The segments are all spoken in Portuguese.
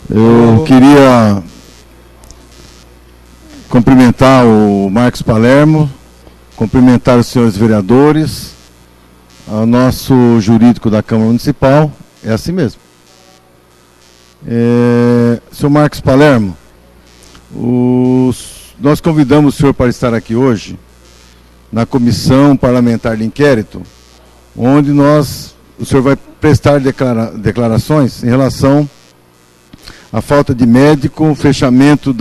Eu queria cumprimentar o Marcos Palermo, cumprimentar os senhores vereadores, ao nosso jurídico da Câmara Municipal, é assim mesmo. Senhor Marcos Palermo, nós convidamos o senhor para estar aqui hoje, na Comissão Parlamentar de Inquérito, onde o senhor vai prestar declarações em relação à falta de médico, o fechamento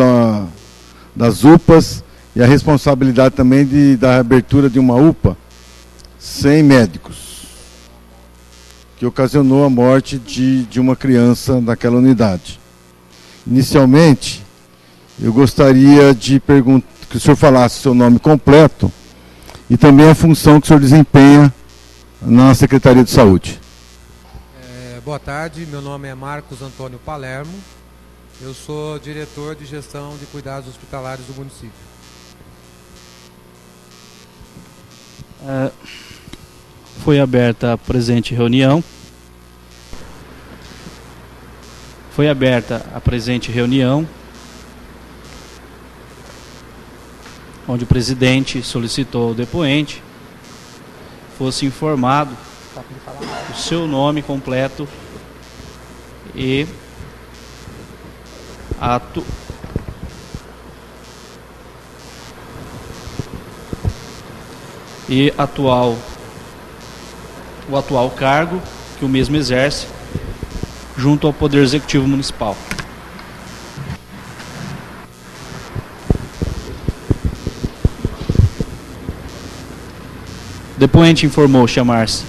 das UPAs e a responsabilidade também da abertura de uma UPA sem médicos, que ocasionou a morte de uma criança naquela unidade. Inicialmente, eu gostaria de que o senhor falasse o seu nome completo e também a função que o senhor desempenha na Secretaria de Saúde. Boa tarde, meu nome é Marcos Antônio Palermo, eu sou diretor de gestão de cuidados hospitalares do município. Foi aberta a presente reunião. Onde o presidente solicitou ao depoente fosse informado o seu nome completo e o atual cargo que o mesmo exerce junto ao Poder Executivo Municipal. O depoente informou chamar-se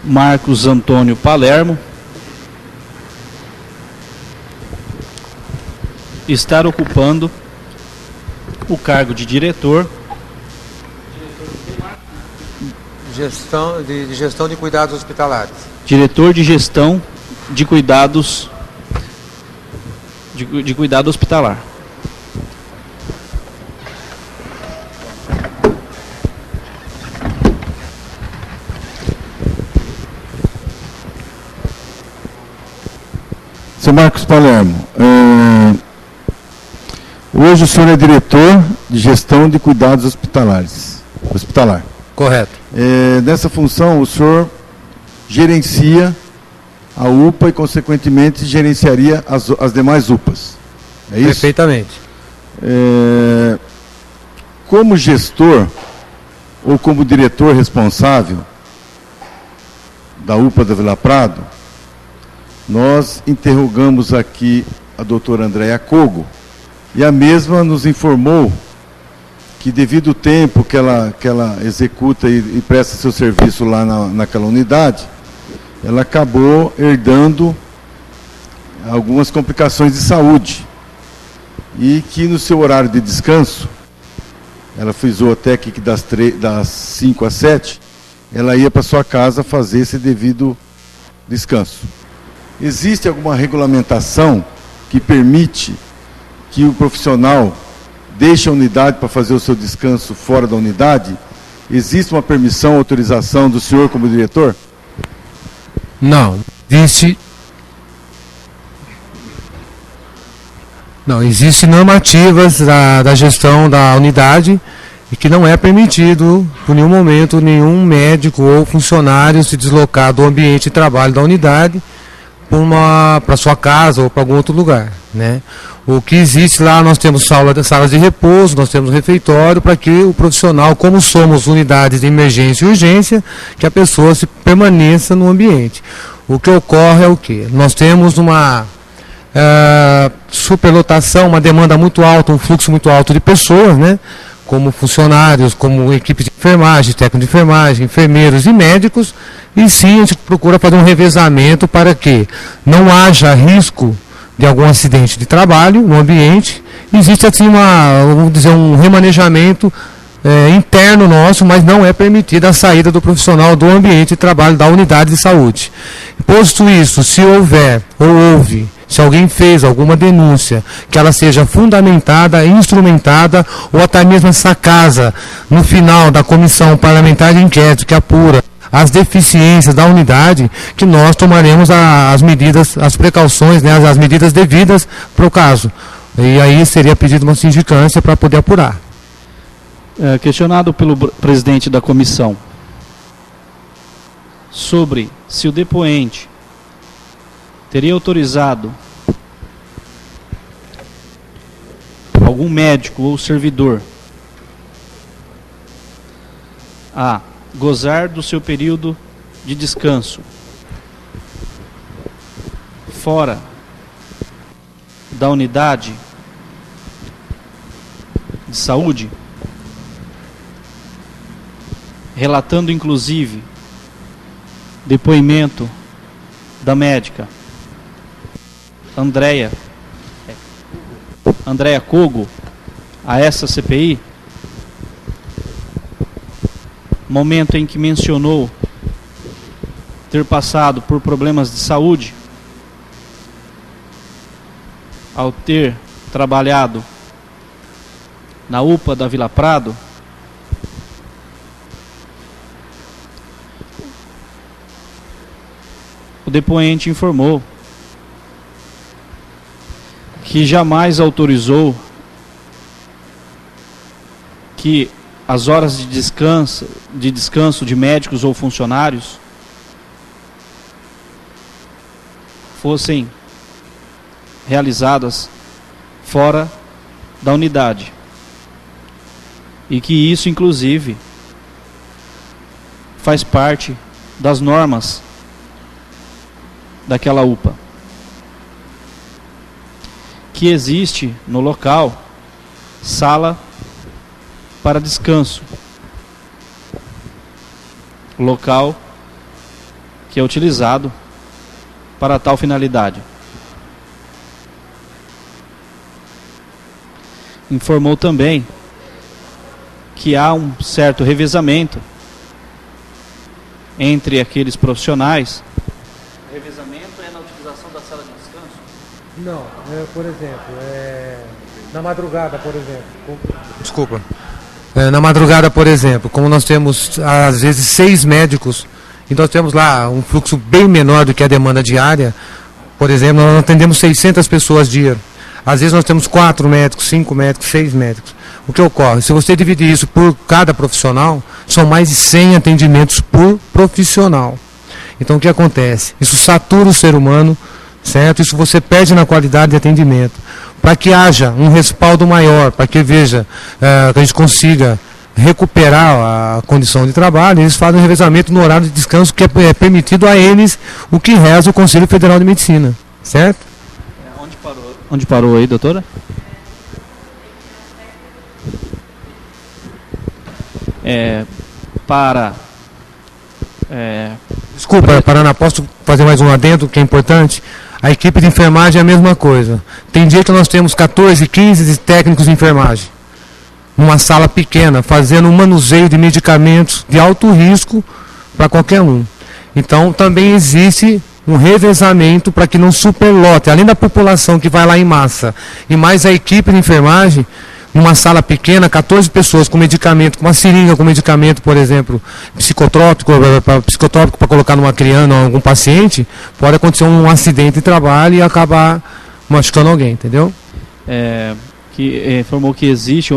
Marcos Antônio Palermo, estar ocupando o cargo de diretor de gestão de cuidados hospitalares. Diretor de gestão de cuidados de cuidado hospitalar. Seu Marcos Palermo, hoje o senhor é diretor de gestão de cuidados hospitalar. Correto. Nessa função, o senhor gerencia a UPA e, consequentemente, gerenciaria as demais UPAs. É isso? Perfeitamente. Como gestor ou como diretor responsável da UPA da Vila Prado, nós interrogamos aqui a doutora Andréia Cogo e a mesma nos informou que, devido ao tempo que ela executa e presta seu serviço lá naquela unidade, ela acabou herdando algumas complicações de saúde e que no seu horário de descanso, ela frisou até aqui que das 5 às 7, ela ia para sua casa fazer esse devido descanso. Existe alguma regulamentação que permite que o profissional deixe a unidade para fazer o seu descanso fora da unidade? Existe uma permissão, autorização do senhor como diretor? Não, existe normativas da gestão da unidade e que não é permitido, por nenhum momento, nenhum médico ou funcionário se deslocar do ambiente de trabalho da unidade para sua casa ou para algum outro lugar, né? O que existe lá, nós temos salas de repouso, nós temos refeitório, para que o profissional, como somos unidades de emergência e urgência, que a pessoa permaneça no ambiente. O que ocorre é o quê? Nós temos uma superlotação, uma demanda muito alta, um fluxo muito alto de pessoas, né? Como funcionários, como equipe de enfermagem, técnico de enfermagem, enfermeiros e médicos, e sim a gente procura fazer um revezamento para que não haja risco de algum acidente de trabalho no ambiente. Existe assim um remanejamento interno nosso, mas não é permitida a saída do profissional do ambiente de trabalho da unidade de saúde. Posto isso, se houver ou houve, se alguém fez alguma denúncia, que ela seja fundamentada, instrumentada, ou até mesmo essa casa, no final da comissão parlamentar de inquérito que apura as deficiências da unidade, que nós tomaremos as medidas, as precauções, né, as medidas devidas para o caso. E aí seria pedido uma sindicância para poder apurar. Questionado pelo presidente da comissão sobre se o depoente teria autorizado algum médico ou servidor a gozar do seu período de descanso fora da unidade de saúde, relatando inclusive depoimento da médica Andréa Cogo a essa CPI, momento em que mencionou ter passado por problemas de saúde ao ter trabalhado na UPA da Vila Prado. O depoente informou que jamais autorizou que as horas de descanso de médicos ou funcionários fossem realizadas fora da unidade. E que isso, inclusive, faz parte das normas daquela UPA. Que existe no local sala para descanso, local que é utilizado para tal finalidade. Informou também que há um certo revezamento entre aqueles profissionais. O revezamento é na utilização da sala de descanso? Não, por exemplo, na madrugada, por exemplo. Desculpa. Na madrugada, por exemplo, como nós temos às vezes 6 médicos, e nós temos lá um fluxo bem menor do que a demanda diária. Por exemplo, nós atendemos 600 pessoas dia. Às vezes nós temos 4 médicos, 5 médicos, 6 médicos. O que ocorre? Se você dividir isso por cada profissional, são mais de 100 atendimentos por profissional. Então o que acontece? Isso satura o ser humano, certo? Isso você perde na qualidade de atendimento. Para que haja um respaldo maior, para que veja, que a gente consiga recuperar a condição de trabalho, eles fazem um revezamento no horário de descanso que é permitido a eles, o que reza o Conselho Federal de Medicina, certo? Onde parou aí, doutora? Desculpa, Paraná, posso fazer mais um adendo que é importante? A equipe de enfermagem é a mesma coisa. Tem dia que nós temos 14, 15 técnicos de enfermagem numa sala pequena, fazendo um manuseio de medicamentos de alto risco para qualquer um. Então também existe um revezamento para que não superlote, além da população que vai lá em massa, e mais a equipe de enfermagem, numa sala pequena, 14 pessoas com medicamento, com uma seringa com medicamento, por exemplo, psicotrópico para colocar numa criança ou algum paciente, pode acontecer um acidente de trabalho e acabar machucando alguém, entendeu? Que informou que existe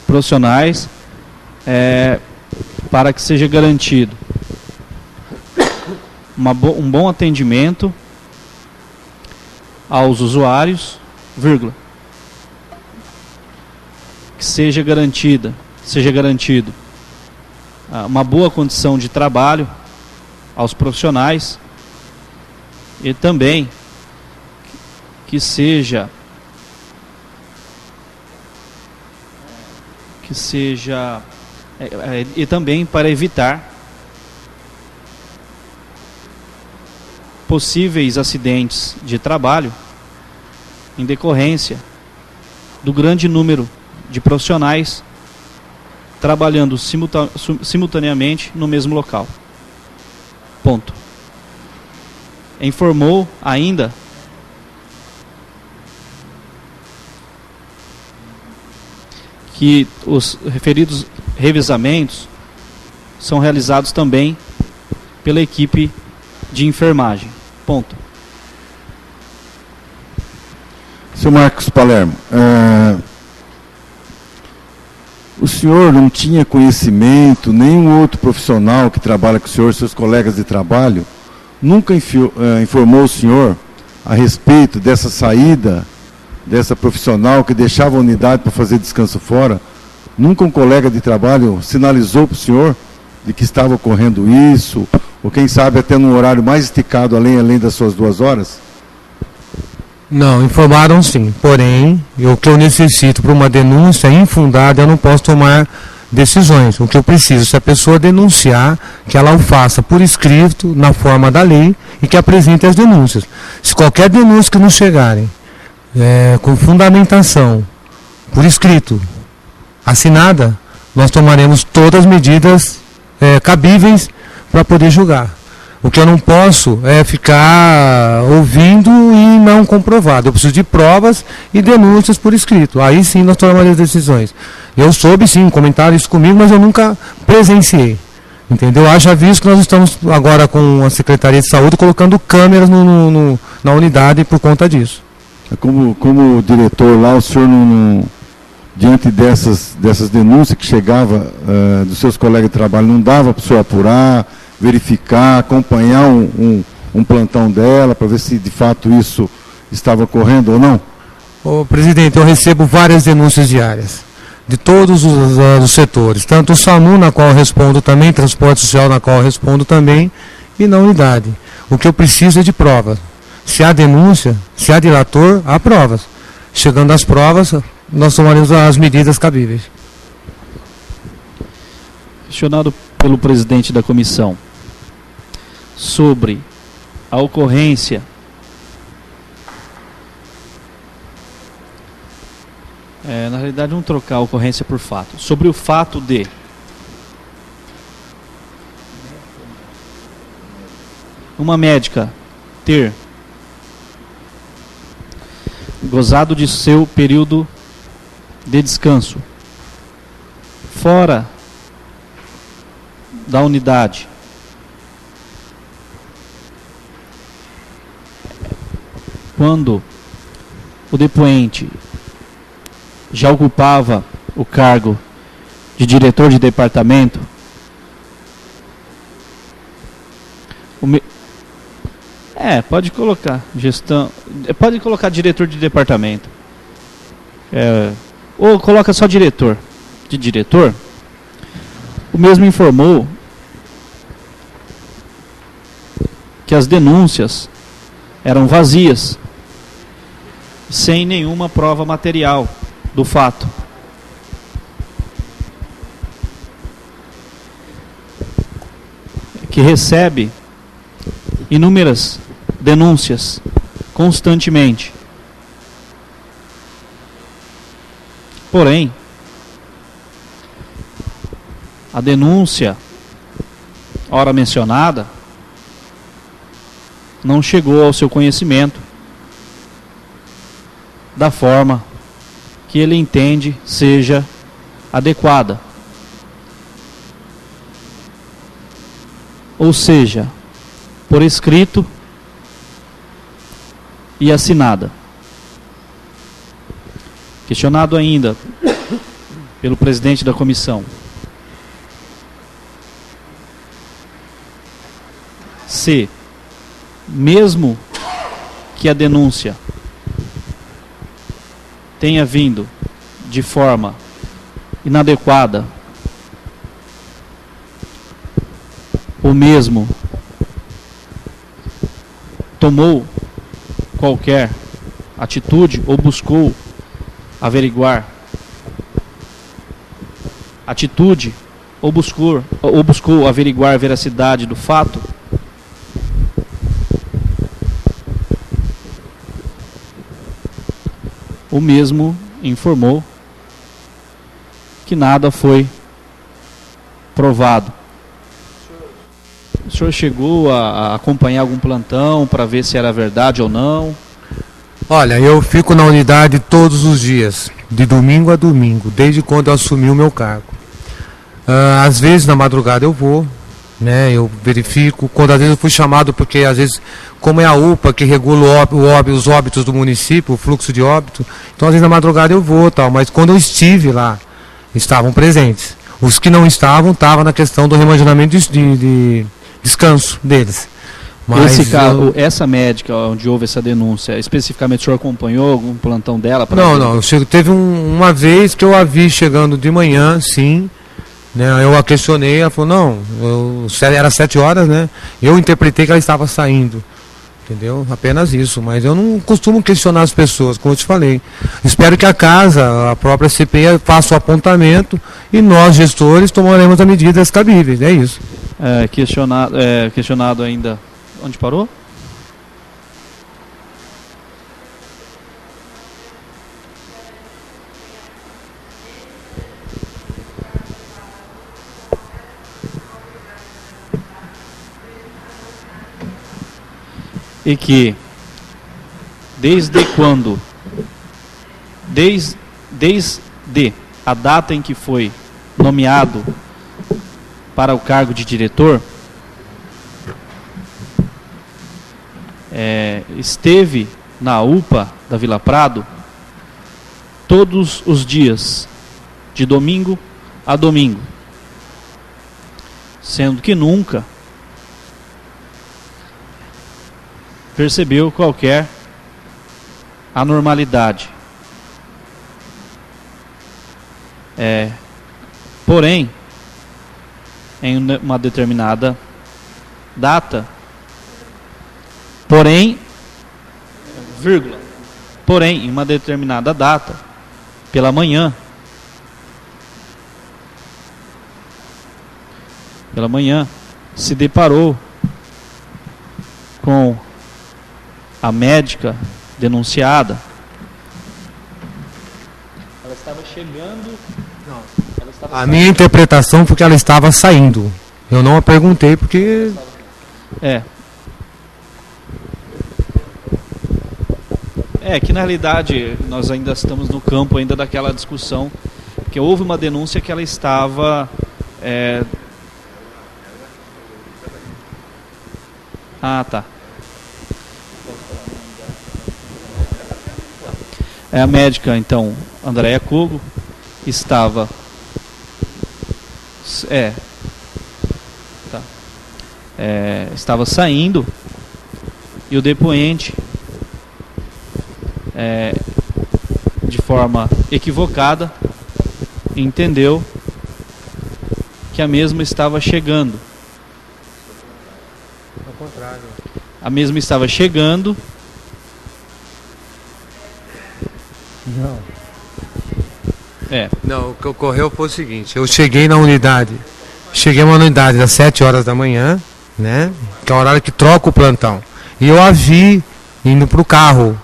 profissionais para que seja garantido um bom atendimento aos usuários, que seja garantido uma boa condição de trabalho aos profissionais e também que seja e também para evitar possíveis acidentes de trabalho em decorrência do grande número de profissionais trabalhando simultaneamente no mesmo local. Ponto. Informou ainda que os referidos revezamentos são realizados também pela equipe de enfermagem. Ponto. Seu Marcos Palermo, o senhor não tinha conhecimento, nenhum outro profissional que trabalha com o senhor, seus colegas de trabalho, nunca informou o senhor a respeito dessa saída dessa profissional que deixava a unidade para fazer descanso fora? Nunca um colega de trabalho sinalizou para o senhor de que estava ocorrendo isso, ou quem sabe até num horário mais esticado, além das suas 2 horas? Não, informaram sim, porém, o que eu necessito para uma denúncia infundada, eu não posso tomar decisões. O que eu preciso, se a pessoa denunciar, que ela o faça por escrito, na forma da lei, e que apresente as denúncias. Se qualquer denúncia que nos chegarem, com fundamentação, por escrito, assinada, nós tomaremos todas as medidas cabíveis para poder julgar. O que eu não posso é ficar ouvindo e não comprovado. Eu preciso de provas e denúncias por escrito. Aí sim nós tomamos as decisões. Eu soube sim, comentaram isso comigo, mas eu nunca presenciei. Entendeu? Haja visto que nós estamos agora com a Secretaria de Saúde colocando câmeras na unidade por conta disso. Como diretor lá, o senhor não diante dessas denúncias que chegavam dos seus colegas de trabalho, não dava para o senhor apurar, verificar, acompanhar um plantão dela, para ver se de fato isso estava ocorrendo ou não? Ô, presidente, eu recebo várias denúncias diárias, de todos os setores, tanto o SAMU, na qual eu respondo também, transporte social, na qual eu respondo também, e na unidade. O que eu preciso é de provas. Se há denúncia, se há delator, há provas. Chegando às provas, nós tomaremos as medidas cabíveis. Questionado pelo presidente da comissão sobre a ocorrência na realidade vamos trocar a ocorrência por fato, sobre o fato de uma médica ter gozado de seu período de descanso fora da unidade, quando o depoente já ocupava o cargo de diretor de departamento, pode colocar gestão, pode colocar diretor de departamento, ou coloca só diretor. De diretor, o mesmo informou que as denúncias eram vazias, sem nenhuma prova material do fato. Que recebe inúmeras denúncias constantemente. Porém, a denúncia, ora mencionada, não chegou ao seu conhecimento da forma que ele entende seja adequada. Ou seja, por escrito e assinada. Questionado ainda pelo presidente da comissão se, mesmo que a denúncia tenha vindo de forma inadequada, o mesmo tomou qualquer atitude ou buscou averiguar atitude ou buscou averiguar a veracidade do fato, o mesmo informou que nada foi provado. O senhor chegou a acompanhar algum plantão para ver se era verdade ou não? Olha, eu fico na unidade todos os dias. de domingo a domingo, desde quando eu assumi o meu cargo. Às vezes na madrugada eu vou, né, eu verifico, quando às vezes eu fui chamado, porque às vezes, como é a UPA que regula os óbitos do município, o fluxo de óbito, então às vezes na madrugada eu vou, tal, mas quando eu estive lá, estavam presentes. Os que não estavam na questão do remanejamento de descanso deles. Mas esse caso, essa médica onde houve essa denúncia, especificamente o senhor acompanhou algum plantão dela? Não. Teve uma vez que eu a vi chegando de manhã, sim. Né, eu a questionei, ela falou, era 7 horas, né? Eu interpretei que ela estava saindo. Entendeu? Apenas isso. Mas eu não costumo questionar as pessoas, como eu te falei. Espero que a casa, a própria CPI, faça o apontamento e nós, gestores, tomaremos as medidas cabíveis. É isso. Questionado ainda. Onde parou? E que desde a data em que foi nomeado para o cargo de diretor, esteve na UPA da Vila Prado todos os dias, de domingo a domingo, sendo que nunca percebeu qualquer anormalidade. Porém, em uma determinada data, porém, em uma determinada data, pela manhã, se deparou com a médica denunciada. Ela estava chegando. A minha interpretação foi que ela estava saindo. Eu não a perguntei porque. Que na realidade nós ainda estamos no campo ainda daquela discussão, que houve uma denúncia que ela estava a médica, então, Andréia Kogo, estava estava saindo e o depoente, de forma equivocada, entendeu que a mesma estava chegando. Ao contrário. A mesma estava chegando. Não, o que ocorreu foi o seguinte: eu cheguei uma unidade às 7 horas da manhã, né? Que é o horário que troca o plantão. E eu a vi indo para o carro.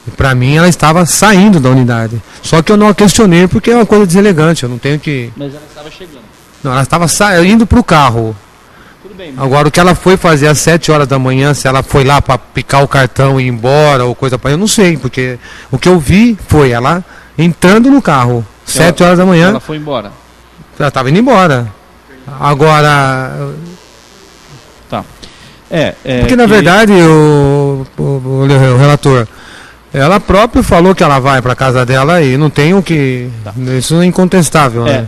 E para mim ela estava saindo da unidade. Só que eu não a questionei porque é uma coisa deselegante, eu não tenho que. Mas ela estava chegando. Não, ela estava indo para o carro. Tudo bem. Agora, o que ela foi fazer às 7 horas da manhã, se ela foi lá para picar o cartão e ir embora ou coisa para eu não sei, porque o que eu vi foi ela entrando no carro, 7 horas da manhã. Ela foi embora. Ela estava indo embora. Agora. Tá. Porque na verdade, o relator, ela própria falou que ela vai para casa dela e não tem o que. Tá. Isso é incontestável, né?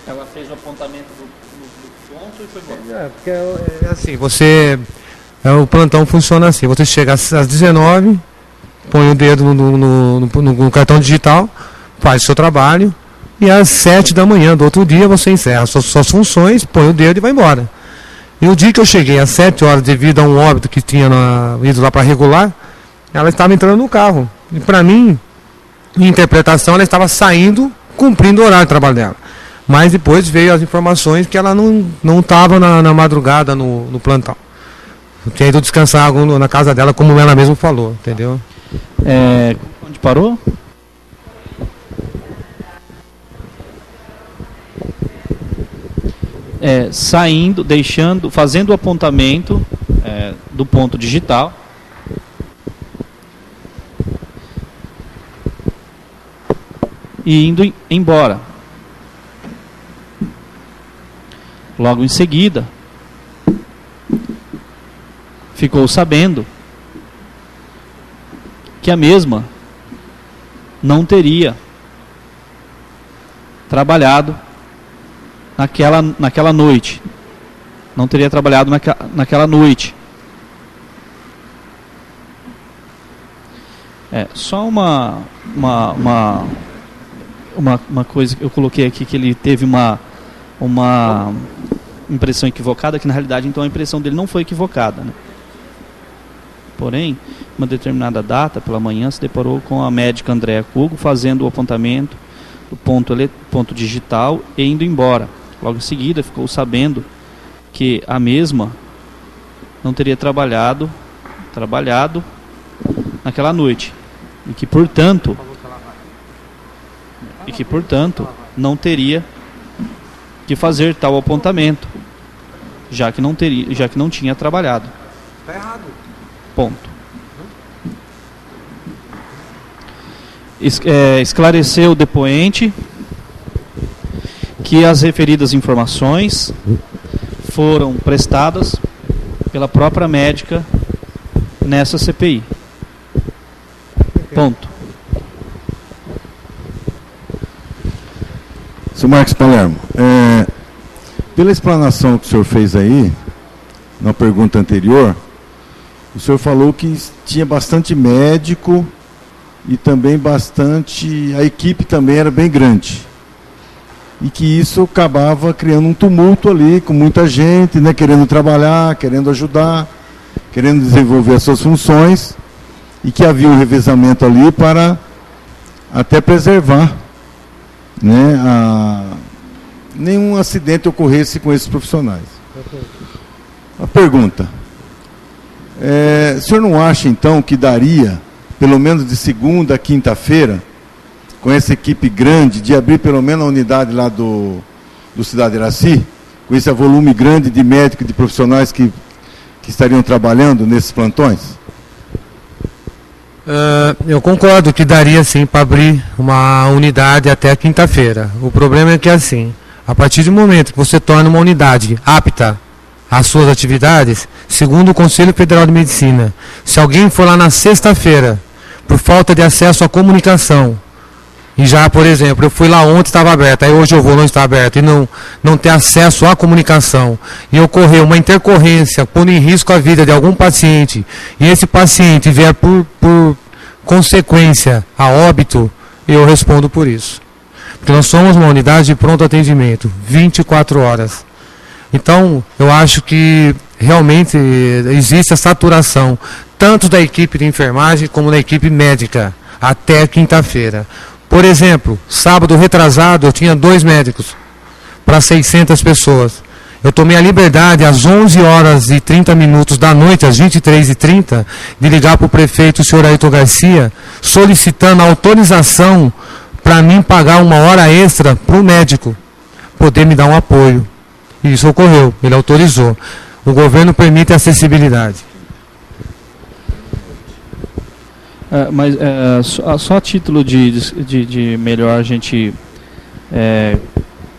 Ela fez o apontamento do ponto e foi embora. Porque é assim, o plantão funciona assim, você chega às 19, põe o dedo no cartão digital, faz o seu trabalho, e às 7 da manhã do outro dia você encerra suas funções, põe o dedo e vai embora. E o dia que eu cheguei às 7 horas, devido a um óbito que tinha ido lá para regular, ela estava entrando no carro. E para mim, minha interpretação, ela estava saindo, cumprindo o horário de trabalho dela. Mas depois veio as informações que ela não estava na madrugada no plantão. Tinha ido descansar na casa dela, como ela mesma falou, entendeu? Onde parou? saindo, fazendo o apontamento do ponto digital. E indo embora. Logo em seguida, ficou sabendo que a mesma não teria trabalhado naquela noite. Não teria trabalhado naquela noite. Só uma coisa que eu coloquei aqui, que ele teve uma impressão equivocada, que na realidade então a impressão dele não foi equivocada, né? Porém, uma determinada data, pela manhã, se deparou com a médica Andréa Cugo fazendo o apontamento do ponto digital e indo embora. Logo em seguida, ficou sabendo que a mesma não teria trabalhado naquela noite e que, portanto, não teria que fazer tal apontamento, já que não tinha trabalhado. Está errado. Ponto. Esclareceu o depoente que as referidas informações foram prestadas pela própria médica nessa CPI. Ponto. Sr. Marcos Palermo, pela explanação que o senhor fez aí, na pergunta anterior, o senhor falou que tinha bastante médico e também a equipe também era bem grande. E que isso acabava criando um tumulto ali, com muita gente, né, querendo trabalhar, querendo ajudar, querendo desenvolver as suas funções, e que havia um revezamento ali para até preservar, né, nenhum acidente ocorresse com esses profissionais. A pergunta: o senhor não acha então que daria, pelo menos de segunda a quinta-feira, com essa equipe grande, de abrir pelo menos a unidade lá do Cidade Iraci, com esse volume grande de médicos e de profissionais que estariam trabalhando nesses plantões? Eu concordo que daria sim para abrir uma unidade até quinta-feira. O problema é que assim, a partir do momento que você torna uma unidade apta às suas atividades, segundo o Conselho Federal de Medicina, se alguém for lá na sexta-feira por falta de acesso à comunicação, e já, por exemplo, eu fui lá ontem, estava aberto, aí hoje eu vou, não está aberto, e não ter acesso à comunicação, e ocorrer uma intercorrência, pondo em risco a vida de algum paciente, e esse paciente vier por consequência a óbito, eu respondo por isso. Porque nós somos uma unidade de pronto atendimento, 24 horas. Então, eu acho que realmente existe a saturação, tanto da equipe de enfermagem como da equipe médica, até quinta-feira. Por exemplo, sábado retrasado eu tinha 2 médicos para 600 pessoas. Eu tomei a liberdade às 11h30 da noite, às 23h30, de ligar para o prefeito, o senhor Ayrton Garcia, solicitando a autorização para mim pagar 1 hora extra para o médico poder me dar um apoio. E isso ocorreu, ele autorizou. O governo permite a acessibilidade. Mas só a título de melhor a gente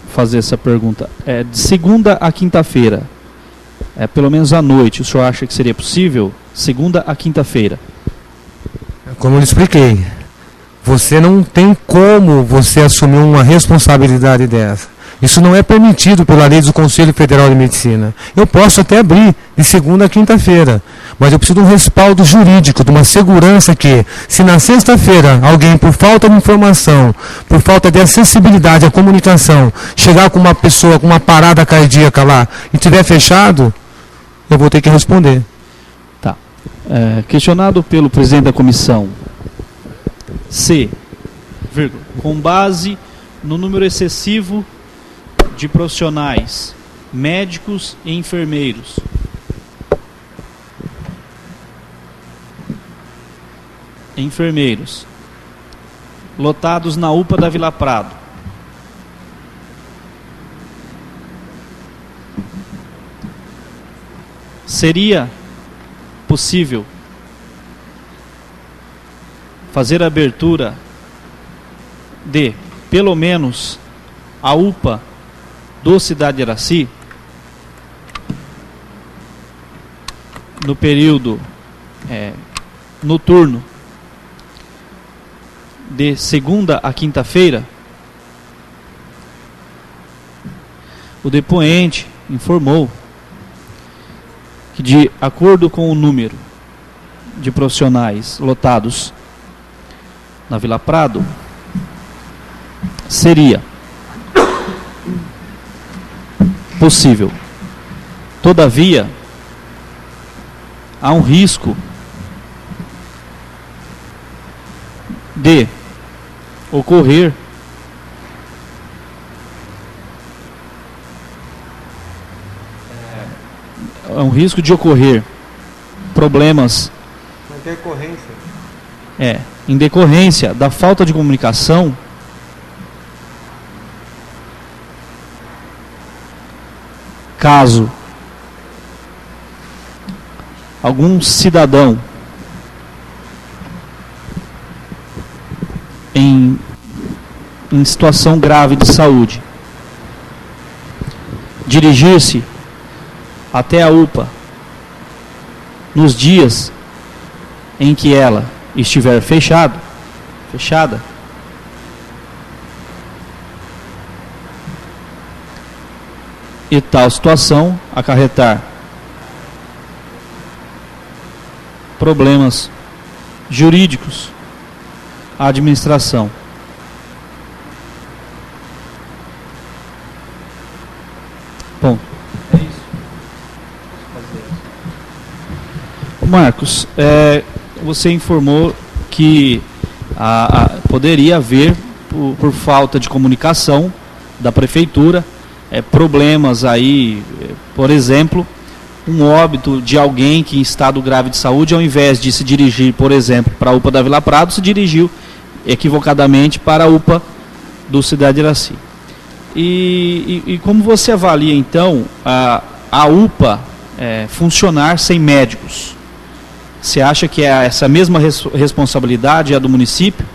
fazer essa pergunta. De segunda a quinta-feira, pelo menos à noite, o senhor acha que seria possível? Segunda a quinta-feira. Como eu expliquei, você não tem como você assumir uma responsabilidade dessa. Isso não é permitido pela lei do Conselho Federal de Medicina. Eu posso até abrir de segunda a quinta-feira, mas eu preciso de um respaldo jurídico, de uma segurança que, se na sexta-feira alguém, por falta de informação, por falta de acessibilidade à comunicação, chegar com uma pessoa com uma parada cardíaca lá e tiver fechado, eu vou ter que responder. Tá. Questionado pelo presidente da comissão, com base no número excessivo de profissionais, médicos e enfermeiros, lotados na UPA da Vila Prado, seria possível fazer a abertura de, pelo menos, a UPA do Cidade de Iraci no período noturno de segunda a quinta-feira? O depoente informou que, de acordo com o número de profissionais lotados na Vila Prado, seria possível. Todavia, há um risco de ocorrer problemas em decorrência da falta de comunicação caso algum cidadão em situação grave de saúde dirigir-se até a UPA nos dias em que ela estiver fechada, e tal situação acarretar problemas jurídicos à administração. Bom, é isso. Marcos, você informou que poderia haver, por falta de comunicação da prefeitura, problemas aí, por exemplo, um óbito de alguém que em estado grave de saúde, ao invés de se dirigir, por exemplo, para a UPA da Vila Prado, se dirigiu equivocadamente para a UPA do Cidade de Iraci. E como você avalia, então, a UPA funcionar sem médicos? Você acha que essa mesma responsabilidade é a do município?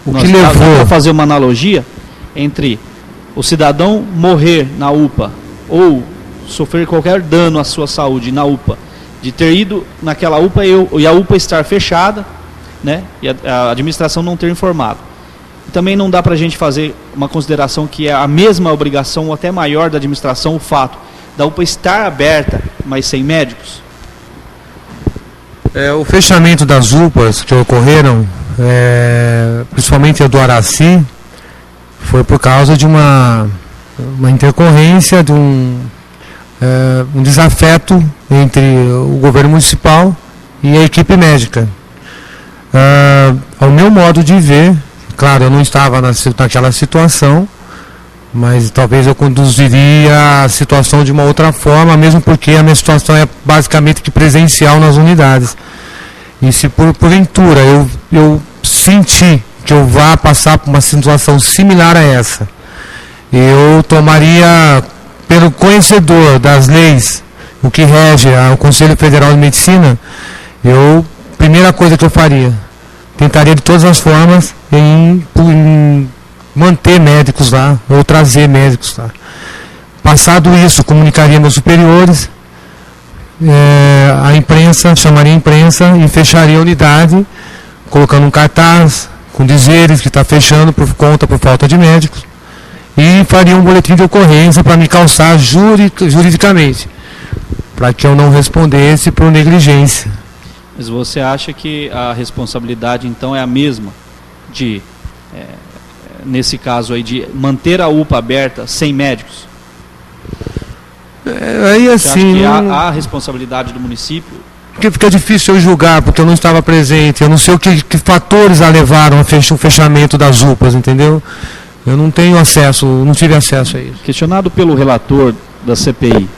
Vamos fazer uma analogia entre o cidadão morrer na UPA ou sofrer qualquer dano à sua saúde na UPA, de ter ido naquela UPA e a UPA estar fechada, né, e a administração não ter informado. Também não dá para a gente fazer uma consideração que é a mesma obrigação ou até maior da administração o fato da UPA estar aberta, mas sem médicos? O fechamento das UPAs que ocorreram, principalmente a do Araci, foi por causa de uma intercorrência, de um desafeto entre o governo municipal e a equipe médica. Ao meu modo de ver, claro, eu não estava naquela situação, mas talvez eu conduziria a situação de uma outra forma, mesmo porque a minha situação é basicamente que presencial nas unidades. E se porventura eu sentir que eu vá passar por uma situação similar a essa, eu tomaria, pelo conhecedor das leis, o que rege o Conselho Federal de Medicina, primeira coisa que eu faria, tentaria de todas as formas em manter médicos lá, ou trazer médicos lá. Passado isso, comunicaria meus superiores, a imprensa, chamaria a imprensa e fecharia a unidade, colocando um cartaz com dizeres que está fechando por falta de médicos, e faria um boletim de ocorrência para me calçar juridicamente, para que eu não respondesse por negligência. Mas você acha que a responsabilidade então é a mesma de, nesse caso aí, de manter a UPA aberta sem médicos? Aí assim, você acha que há responsabilidade do município? Porque fica difícil eu julgar, porque eu não estava presente, eu não sei que fatores a levaram o fechamento das UPAs, entendeu? Eu não tenho acesso, não tive acesso a isso. Questionado pelo relator da CPI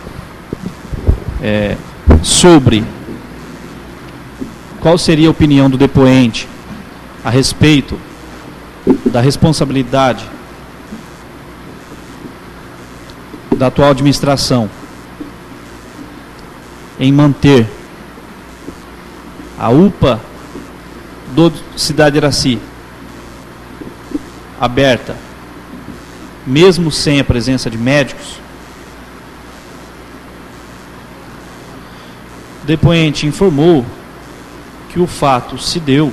sobre qual seria a opinião do depoente a respeito da responsabilidade da atual administração em manter a UPA do Cidade Iraci aberta, mesmo sem a presença de médicos, o depoente informou que o fato se deu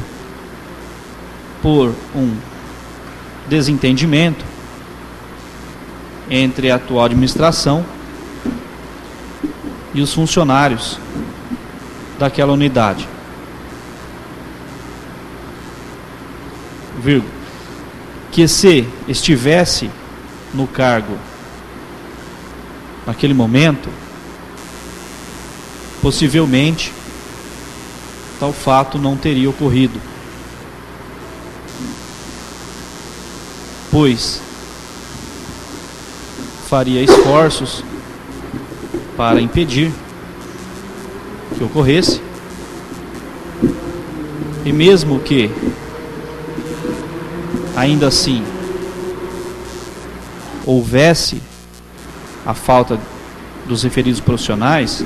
por um desentendimento entre a atual administração e os funcionários daquela unidade. Vírgula, que se estivesse no cargo naquele momento, possivelmente tal fato não teria ocorrido, pois faria esforços para impedir que ocorresse, e mesmo que ainda assim houvesse a falta dos referidos profissionais,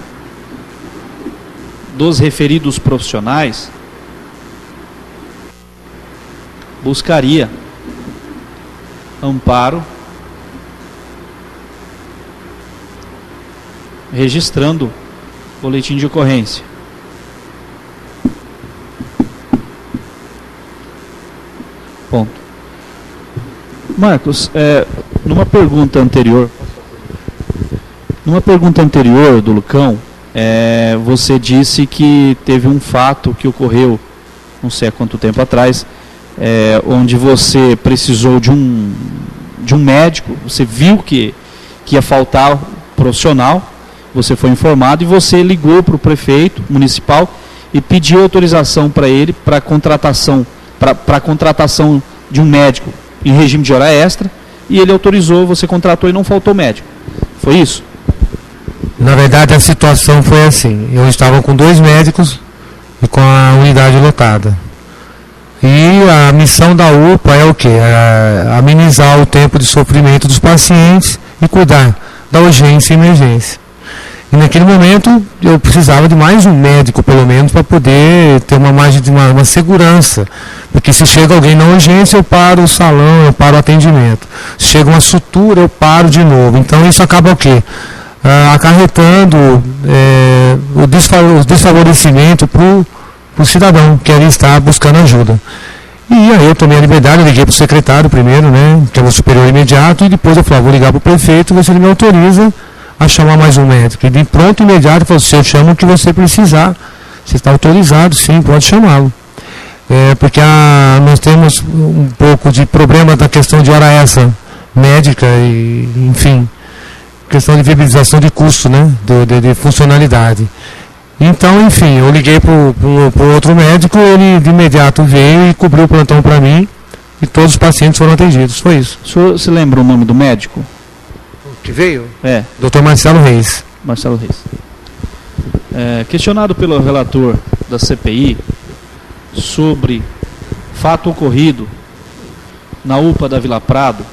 buscaria amparo registrando boletim de ocorrência. Ponto. Marcos, numa pergunta anterior do Lucão, você disse que teve um fato que ocorreu, não sei há quanto tempo atrás, onde você precisou de um médico, você viu que ia faltar profissional, você foi informado e você ligou para o prefeito municipal e pediu autorização para ele para contratação de um médico em regime de hora extra, e ele autorizou, você contratou e não faltou médico. Foi isso? Na verdade, a situação foi assim: eu estava com 2 médicos e com a unidade lotada. E a missão da UPA é o quê? Amenizar o tempo de sofrimento dos pacientes e cuidar da urgência e emergência. E naquele momento eu precisava de mais um médico, pelo menos, para poder ter uma margem de uma segurança. Porque se chega alguém na urgência, eu paro o salão, eu paro o atendimento. Se chega uma sutura, eu paro de novo. Então isso acaba o quê? Acarretando o desfavorecimento para o cidadão que ali está buscando ajuda. E aí eu tomei a liberdade, eu liguei para o secretário primeiro, né, que é o superior imediato, e depois eu falei, vou ligar para o prefeito, ver se ele me autoriza a chamar mais um médico. E de pronto, imediato, falou, se eu chamo o que você precisar, você está autorizado, sim, pode chamá-lo. Porque nós temos um pouco de problema da questão de hora extra médica e, enfim, questão de viabilização de custo, né, de funcionalidade. Então, enfim, eu liguei para o outro médico, ele de imediato veio e cobriu o plantão para mim e todos os pacientes foram atendidos, foi isso. O senhor se lembra o nome do médico? Que veio? Dr. Marcelo Reis. Marcelo Reis. Questionado pelo relator da CPI sobre fato ocorrido na UPA da Vila Prado,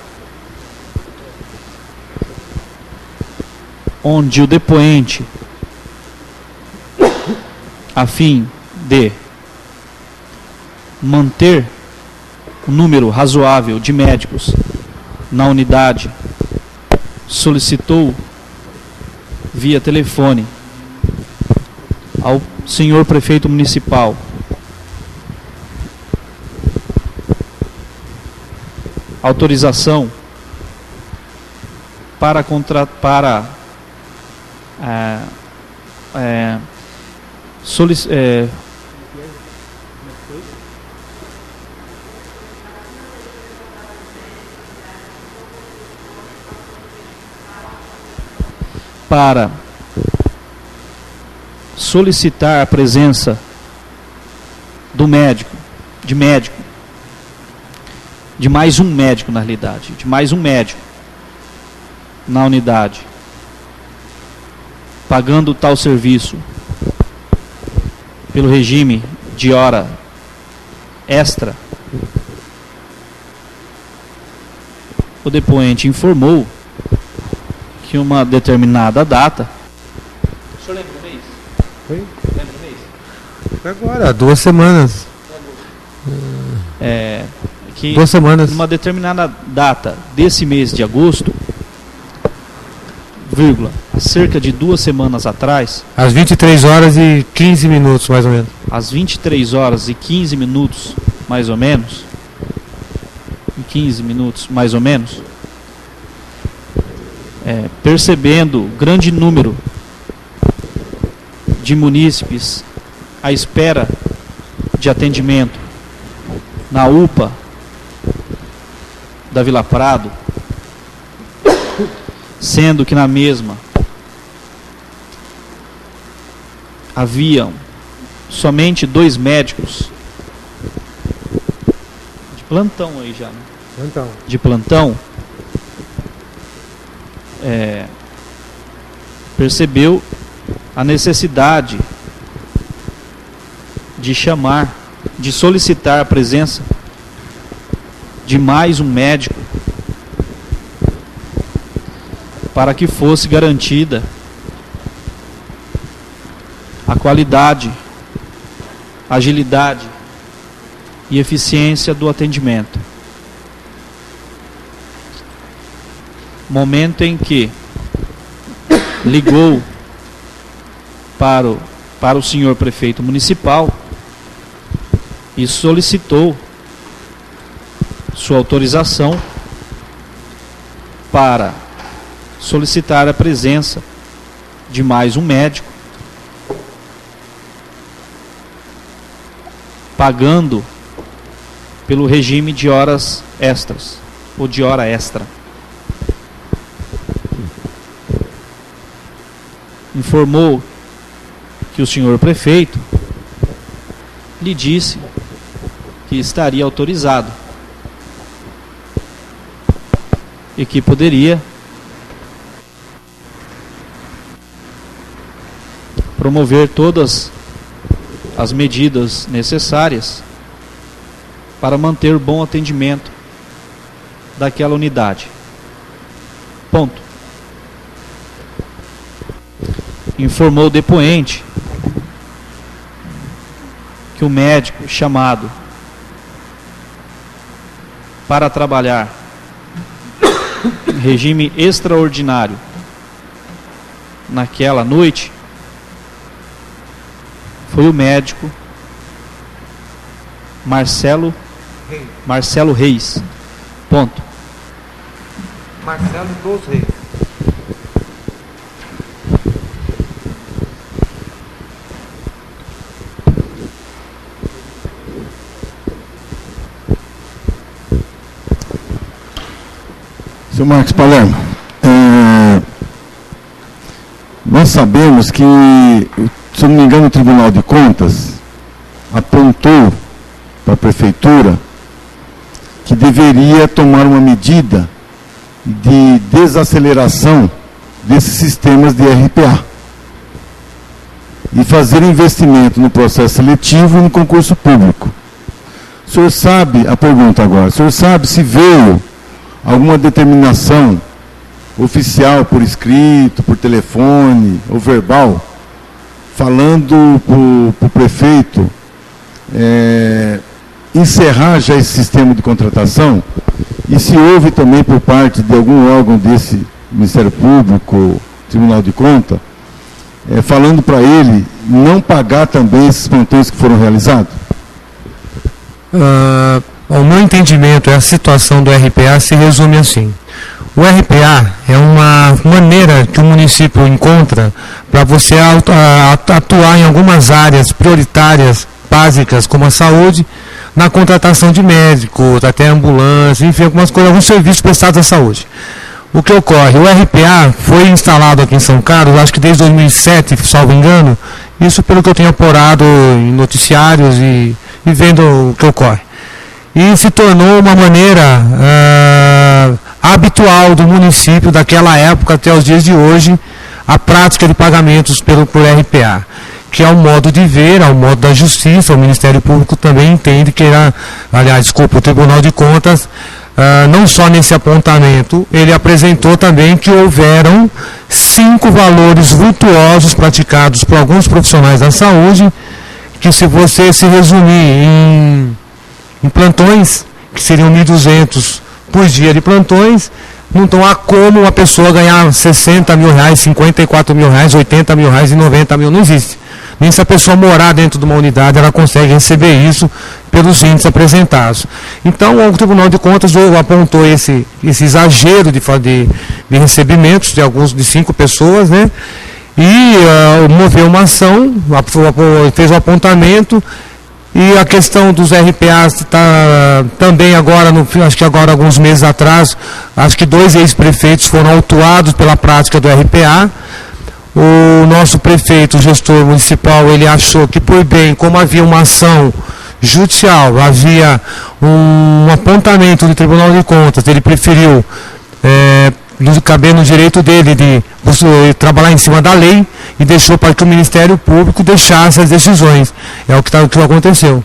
onde o depoente, a fim de manter um número razoável de médicos na unidade, solicitou via telefone ao senhor prefeito municipal autorização para solicitar a presença do médico, de mais um médico na realidade, de mais um médico na unidade, pagando tal serviço pelo regime de hora extra, o depoente informou que uma determinada data, o senhor lembra o mês? Agora, 2 semanas. Que 2 semanas. numa determinada data desse mês de agosto, vírgula, cerca de 2 semanas atrás, Às 23 horas e 15 minutos, mais ou menos. às 23 horas e 15 minutos, mais ou menos, percebendo grande número de munícipes à espera de atendimento na UPA da Vila Prado, sendo que na mesma haviam somente 2 médicos de plantão aí já, né? Então. De plantão, percebeu a necessidade de solicitar a presença de mais um médico para que fosse garantida a qualidade, agilidade e eficiência do atendimento. Momento em que ligou para o senhor prefeito municipal e solicitou sua autorização para solicitar a presença de mais um médico, pagando pelo regime de horas extras ou de hora extra. Informou que o senhor prefeito lhe disse que estaria autorizado e que poderia promover todas as medidas necessárias para manter bom atendimento daquela unidade. Ponto. Informou o depoente que o médico chamado para trabalhar em regime extraordinário naquela noite foi o médico Marcelo Reis. Ponto. Marcelo dos Reis. Senhor Marcos Palermo, nós sabemos que, se eu não me engano, o Tribunal de Contas apontou para a Prefeitura que deveria tomar uma medida de desaceleração desses sistemas de RPA e fazer investimento no processo seletivo e no concurso público. O senhor sabe, a pergunta agora, o senhor sabe se veio alguma determinação oficial por escrito, por telefone ou verbal, falando para o prefeito encerrar já esse sistema de contratação? E se houve também por parte de algum órgão desse Ministério Público, Tribunal de Contas, falando para ele não pagar também esses plantões que foram realizados? Ao meu entendimento, a situação do RPA se resume assim. O RPA é uma maneira que o município encontra para você atuar em algumas áreas prioritárias, básicas, como a saúde, na contratação de médicos, até ambulância, enfim, alguns serviços prestados à saúde. O que ocorre? O RPA foi instalado aqui em São Carlos, acho que desde 2007, salvo engano, isso pelo que eu tenho apurado em noticiários e vendo o que ocorre. E se tornou uma maneira habitual do município, daquela época até os dias de hoje, a prática de pagamentos por RPA, que é um modo de ver, é um modo da justiça. O Ministério Público também entende que o Tribunal de Contas, não só nesse apontamento, ele apresentou também que houveram 5 valores vultuosos praticados por alguns profissionais da saúde, que se você se resumir em plantões, que seriam 1.200 por dia de plantões, não há como uma pessoa ganhar 60 mil reais, 54 mil reais, 80 mil reais e 90 mil, não existe. Nem se a pessoa morar dentro de uma unidade, ela consegue receber isso pelos índices apresentados. Então, o Tribunal de Contas apontou esse exagero de recebimentos de 5 pessoas, né? E moveu uma ação, fez um apontamento, e a questão dos RPAs está também agora, acho que agora alguns meses atrás, acho que 2 ex-prefeitos foram autuados pela prática do RPA. O nosso prefeito, o gestor municipal, ele achou que por bem, como havia uma ação judicial, havia um apontamento do Tribunal de Contas, ele preferiu caber no direito dele de trabalhar em cima da lei e deixou para que o Ministério Público deixasse as decisões. É o que aconteceu.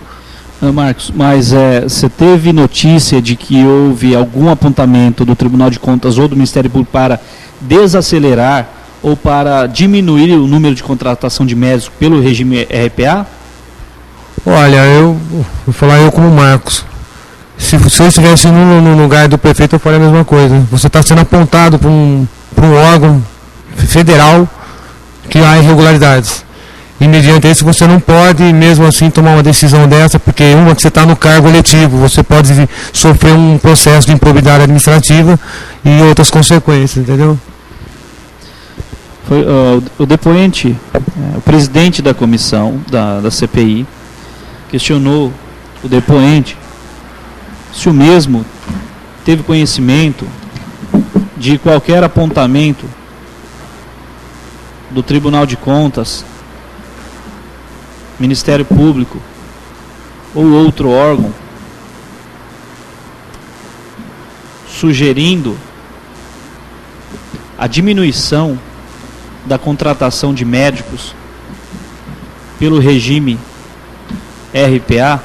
Marcos, mas você teve notícia de que houve algum apontamento do Tribunal de Contas ou do Ministério Público para desacelerar ou para diminuir o número de contratação de médicos pelo regime RPA? Olha, vou falar eu como Marcos. Se eu estivesse no lugar do prefeito, eu faria a mesma coisa. Você está sendo apontado para um órgão federal que há irregularidades. E mediante isso você não pode, mesmo assim, tomar uma decisão dessa, porque que você está no cargo eletivo, você pode sofrer um processo de improbidade administrativa e outras consequências, entendeu? Foi o depoente, o presidente da comissão da CPI, questionou o depoente se o mesmo teve conhecimento de qualquer apontamento do Tribunal de Contas, Ministério Público ou outro órgão sugerindo a diminuição da contratação de médicos pelo regime RPA,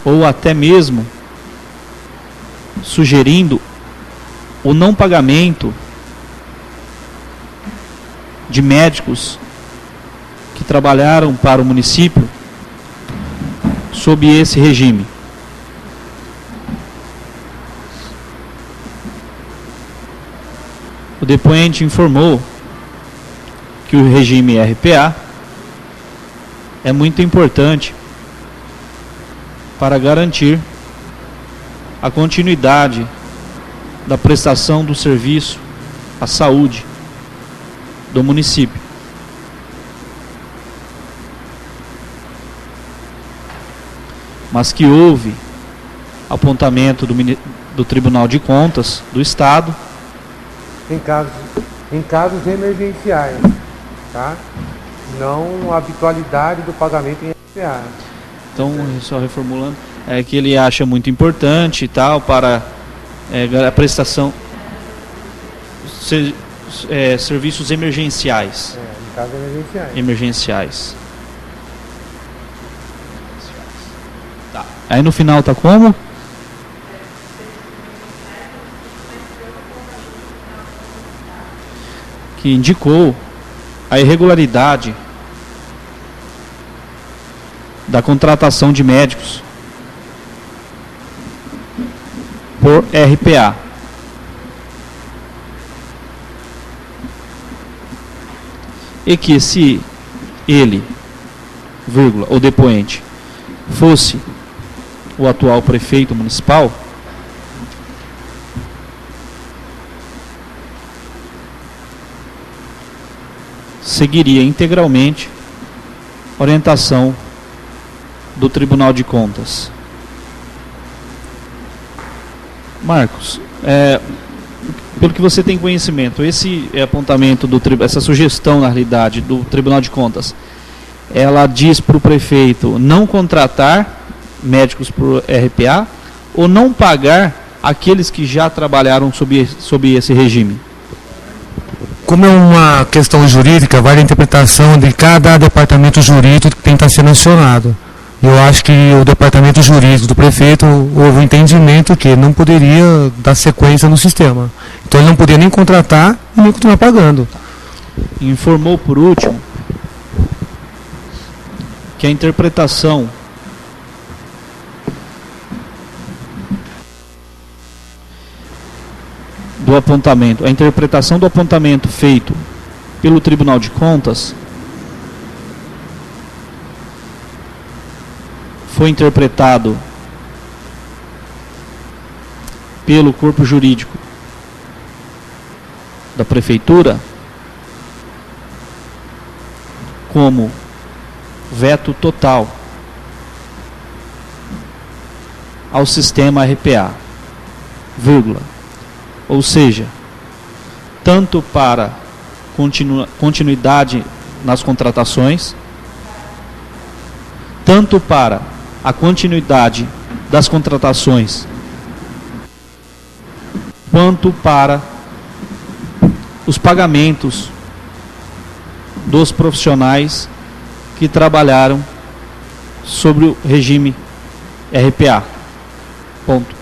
ou até mesmo sugerindo o não pagamento de médicos que trabalharam para o município sob esse regime. O depoente informou que o regime RPA é muito importante para garantir a continuidade da prestação do serviço à saúde do município. Mas que houve apontamento do Tribunal de Contas do Estado em casos emergenciais, tá? Não a habitualidade do pagamento em RPA. Então, só reformulando, é que ele acha muito importante e tal para a prestação serviços emergenciais. Em casos emergenciais. Tá. Aí no final tá como? Que indicou a irregularidade da contratação de médicos por RPA. E que se ele, o depoente, fosse o atual prefeito municipal, seguiria integralmente a orientação do Tribunal de Contas. Marcos, pelo que você tem conhecimento, esse apontamento essa sugestão, na realidade, do Tribunal de Contas, ela diz para o prefeito não contratar médicos por RPA ou não pagar aqueles que já trabalharam sob esse regime? Como é uma questão jurídica, vale a interpretação de cada departamento jurídico que tem que estar sendo acionado. Eu acho que o departamento jurídico do prefeito houve um entendimento que não poderia dar sequência no sistema. Então ele não poderia nem contratar e nem continuar pagando. Informou por último que a interpretação do apontamento feito pelo Tribunal de Contas foi interpretado pelo corpo jurídico da Prefeitura como veto total ao sistema RPA, vírgula. Ou seja, tanto para continuidade nas contratações, tanto para a continuidade das contratações, quanto para os pagamentos dos profissionais que trabalharam sobre o regime RPA. Ponto.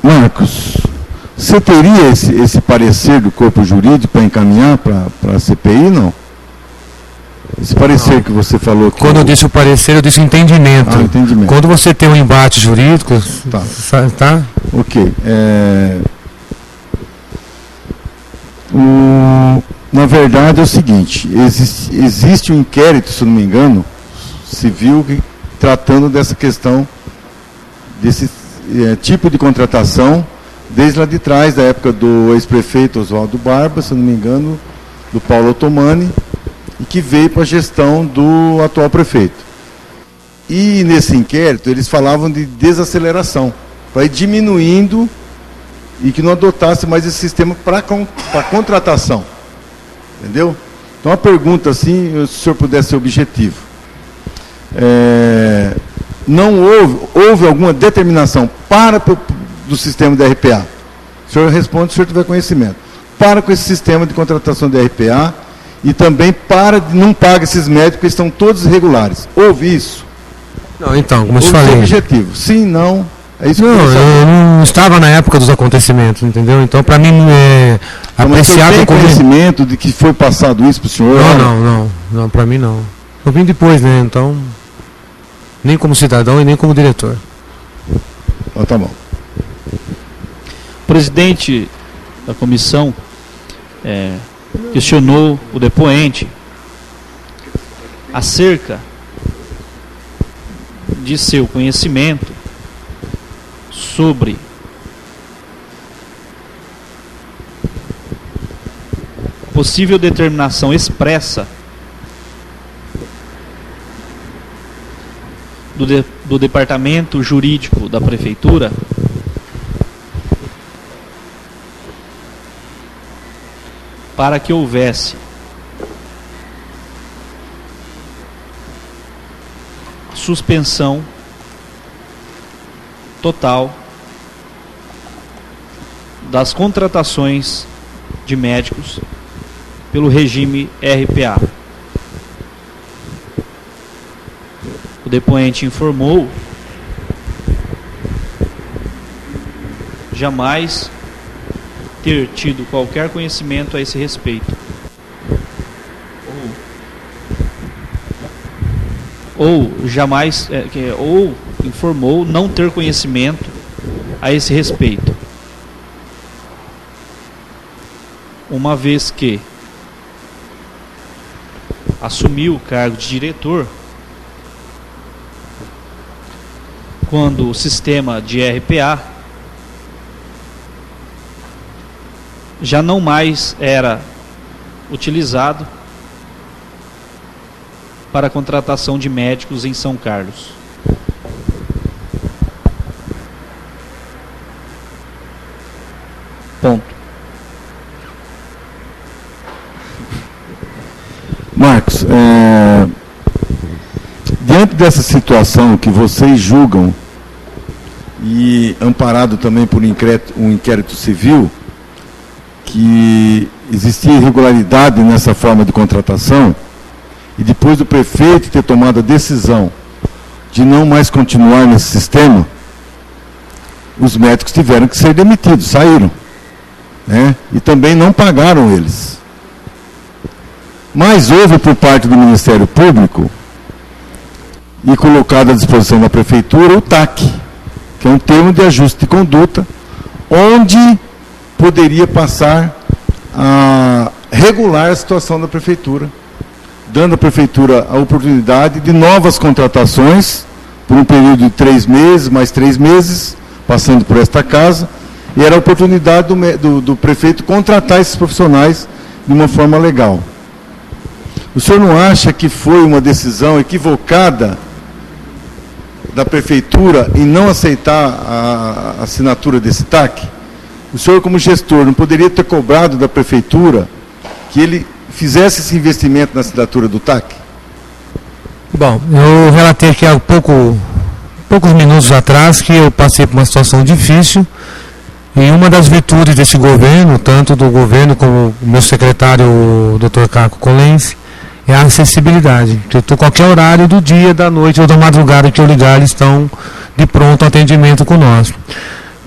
Marcos, você teria esse parecer do corpo jurídico para encaminhar para a CPI, não? Esse parecer não. Que você falou... Quando eu disse o parecer, eu disse o entendimento. Entendimento. Quando você tem um embate jurídico... Tá? Ok. Na verdade é o seguinte, existe um inquérito, se não me engano, civil, tratando dessa questão, desse tipo de contratação, desde lá de trás, da época do ex-prefeito Oswaldo Barba, se não me engano, do Paulo Ottomani, e que veio para a gestão do atual prefeito. E nesse inquérito eles falavam de desaceleração, para ir diminuindo e que não adotasse mais esse sistema para contratação. Entendeu? Então a pergunta assim, se o senhor pudesse ser objetivo. Não houve alguma determinação do sistema de RPA? O senhor responde se o senhor tiver conhecimento. Para com esse sistema de contratação de RPA e também não paga esses médicos que estão todos irregulares. Houve isso? Não, então, como eu te falei. Objetivo? Sim, não. É isso que eu não estava na época dos acontecimentos, entendeu? Então, para mim, apreciar o conhecimento de que foi passado isso para o senhor? Não, para mim não. Eu vim depois, né? Então, nem como cidadão e nem como diretor. Tá bom. O presidente da comissão questionou o depoente acerca de seu conhecimento sobre possível determinação expressa do departamento jurídico da prefeitura para que houvesse suspensão total das contratações de médicos pelo regime RPA. O depoente informou jamais ter tido qualquer conhecimento a esse respeito. Ou informou não ter conhecimento a esse respeito. Uma vez que assumiu o cargo de diretor, quando o sistema de RPA já não mais era utilizado para a contratação de médicos em São Carlos. Ponto. Marcos, diante dessa situação que vocês julgam e amparado também por um inquérito civil, que existia irregularidade nessa forma de contratação, e depois do prefeito ter tomado a decisão de não mais continuar nesse sistema, os médicos tiveram que ser demitidos, saíram, né? E também não pagaram eles. Mas houve por parte do Ministério Público e colocado à disposição da Prefeitura o TAC, que é um termo de ajuste de conduta, onde poderia passar a regular a situação da Prefeitura, dando à Prefeitura a oportunidade de novas contratações por um período de 3 meses, mais 3 meses, passando por esta casa, e era a oportunidade do prefeito contratar esses profissionais de uma forma legal. O senhor não acha que foi uma decisão equivocada da Prefeitura em não aceitar a assinatura desse TAC? O senhor, como gestor, não poderia ter cobrado da Prefeitura que ele fizesse esse investimento na assinatura do TAC? Bom, eu relatei aqui há poucos minutos atrás que eu passei por uma situação difícil, e uma das virtudes desse governo, tanto do governo como o meu secretário, o Dr. Caco Colense, é a acessibilidade. Então, qualquer horário do dia, da noite ou da madrugada que eu ligar, eles estão de pronto atendimento conosco.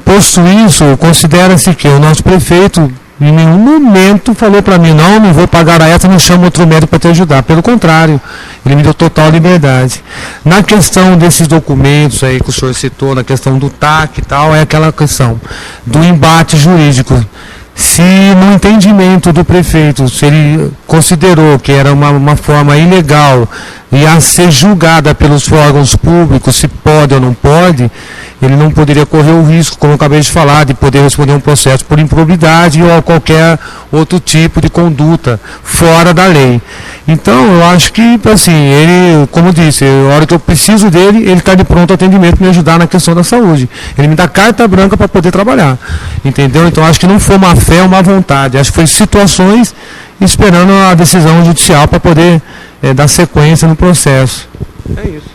Posto isso, considera-se que o nosso prefeito em nenhum momento falou para mim, não vou pagar a essa, não chamo outro médico para te ajudar. Pelo contrário, ele me deu total liberdade. Na questão desses documentos aí que o senhor citou, na questão do TAC e tal, é aquela questão do embate jurídico. Se no entendimento do prefeito, se ele considerou que era uma forma ilegal e a ser julgada pelos órgãos públicos, se pode ou não pode, ele não poderia correr o risco, como eu acabei de falar, de poder responder um processo por improbidade ou qualquer outro tipo de conduta fora da lei. Então, eu acho que, assim, ele, como eu disse, a hora que eu preciso dele, ele está de pronto atendimento para me ajudar na questão da saúde. Ele me dá carta branca para poder trabalhar, entendeu? Então, acho que não foi uma fé, uma vontade, acho que foi situações esperando a decisão judicial para poder dar sequência no processo. É isso.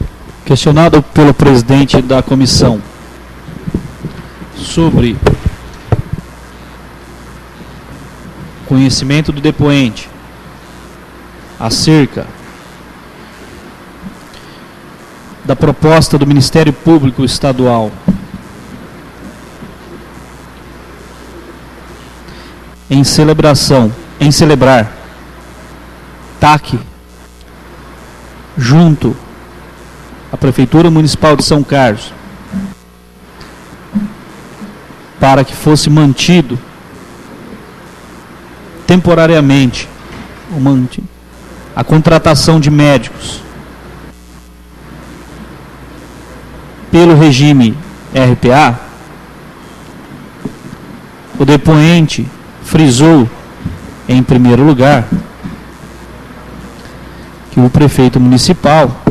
Questionado pelo presidente da comissão sobre conhecimento do depoente acerca da proposta do Ministério Público Estadual em celebrar TAC junto à Prefeitura Municipal de São Carlos, para que fosse mantido temporariamente a contratação de médicos pelo regime RPA, o depoente frisou, em primeiro lugar, que o prefeito municipal,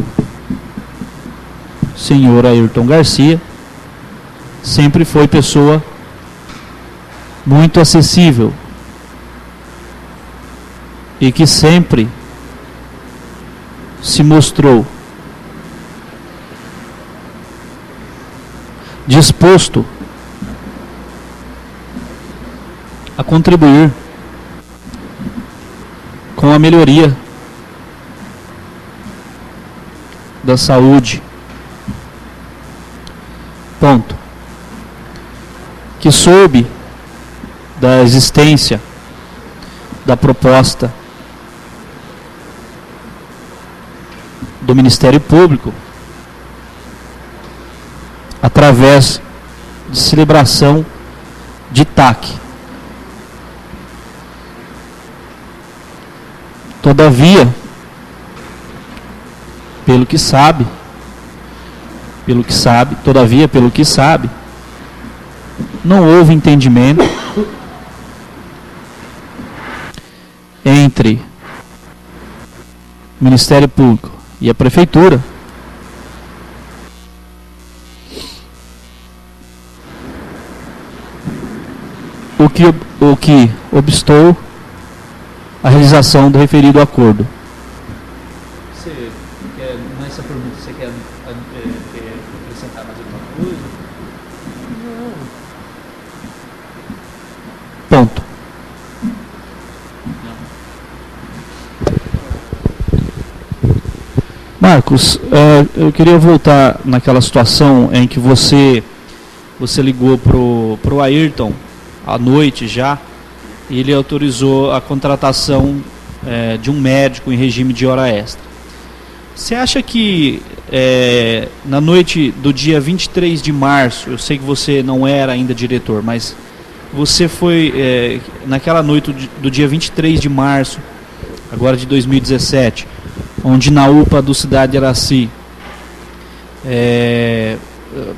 senhor Ayrton Garcia, sempre foi pessoa muito acessível e que sempre se mostrou disposto a contribuir com a melhoria da saúde. Ponto. Que soube da existência da proposta do Ministério Público através de celebração de TAC. Todavia, pelo que sabe, não houve entendimento entre o Ministério Público e a Prefeitura o que obstou a realização do referido acordo. Você quer, nessa pergunta, você quer acrescentar mais alguma coisa? Marcos, eu queria voltar naquela situação em que você ligou pro Ayrton à noite já, e ele autorizou a contratação de um médico em regime de hora extra. Você acha que na noite do dia 23 de março, eu sei que você não era ainda diretor, mas você foi naquela noite do dia 23 de março, agora de 2017, onde na UPA do Cidade de Araci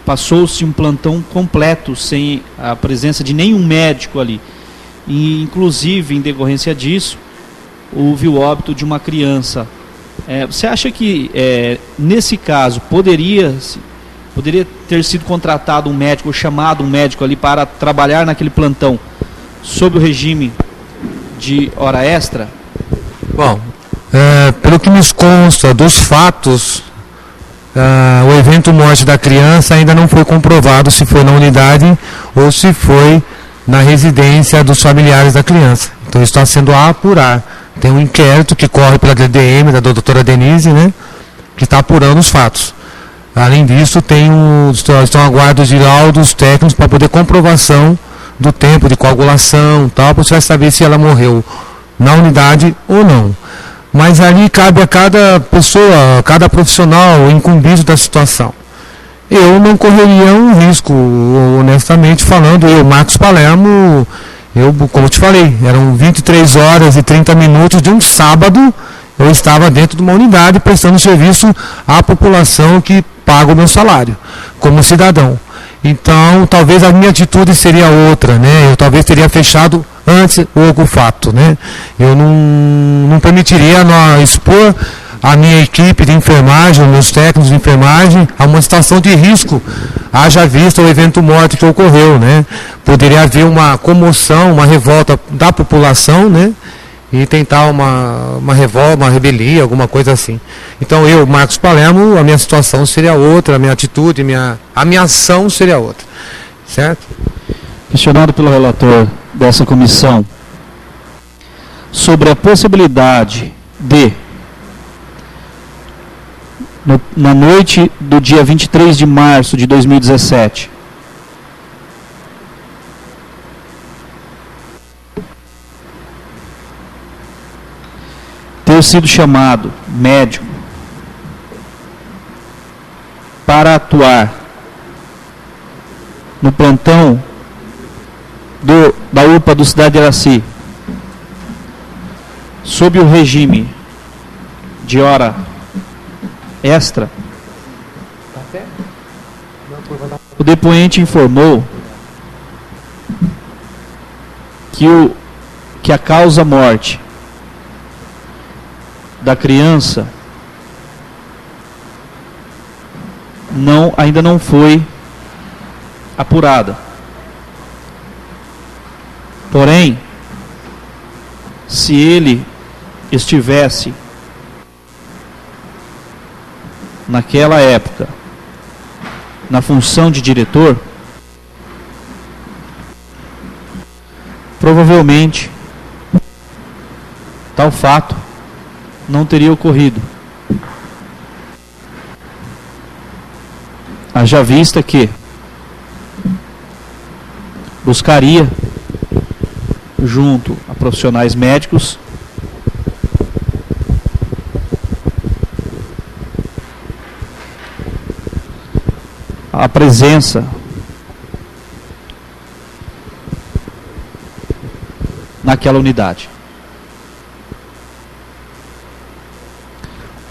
passou-se um plantão completo sem a presença de nenhum médico ali, e inclusive em decorrência disso houve o óbito de uma criança. Você acha que nesse caso poderia ter sido contratado um médico, ou chamado um médico ali para trabalhar naquele plantão sob o regime de hora extra? Bom, pelo que nos consta dos fatos, o evento morte da criança ainda não foi comprovado se foi na unidade ou se foi na residência dos familiares da criança. Então está sendo a apurar. Tem um inquérito que corre pela DDM, da doutora Denise, né, que está apurando os fatos. Além disso, estão aguardos de laudos técnicos para poder comprovação do tempo de coagulação, tal, para você saber se ela morreu na unidade ou não. Mas ali cabe a cada pessoa, cada profissional incumbido da situação. Eu não correria um risco, honestamente falando. Eu, Marcos Palermo, como eu te falei, eram 23 horas e 30 minutos de um sábado, eu estava dentro de uma unidade prestando serviço à população que paga o meu salário, como cidadão. Então, talvez a minha atitude seria outra, né? Eu talvez teria fechado antes o fato, né? Eu não permitiria expor a minha equipe de enfermagem, meus técnicos de enfermagem, a uma situação de risco, haja vista o evento morte que ocorreu, né? Poderia haver uma comoção, uma revolta da população, né? E tentar uma revolta, uma rebelia, alguma coisa assim. Então eu, Marcos Palermo, a minha situação seria outra, a minha atitude, a minha ação seria outra. Certo? Questionado pelo relator dessa comissão sobre a possibilidade de, na noite do dia 23 de março de 2017, ter sido chamado médico para atuar no plantão da UPA do Cidade de Araci, sob o regime de hora extra, o depoente informou que a causa morte da criança ainda não foi apurada. Porém, se ele estivesse naquela época na função de diretor, provavelmente tal fato não teria ocorrido. Haja vista que buscaria, junto a profissionais médicos, a presença naquela unidade.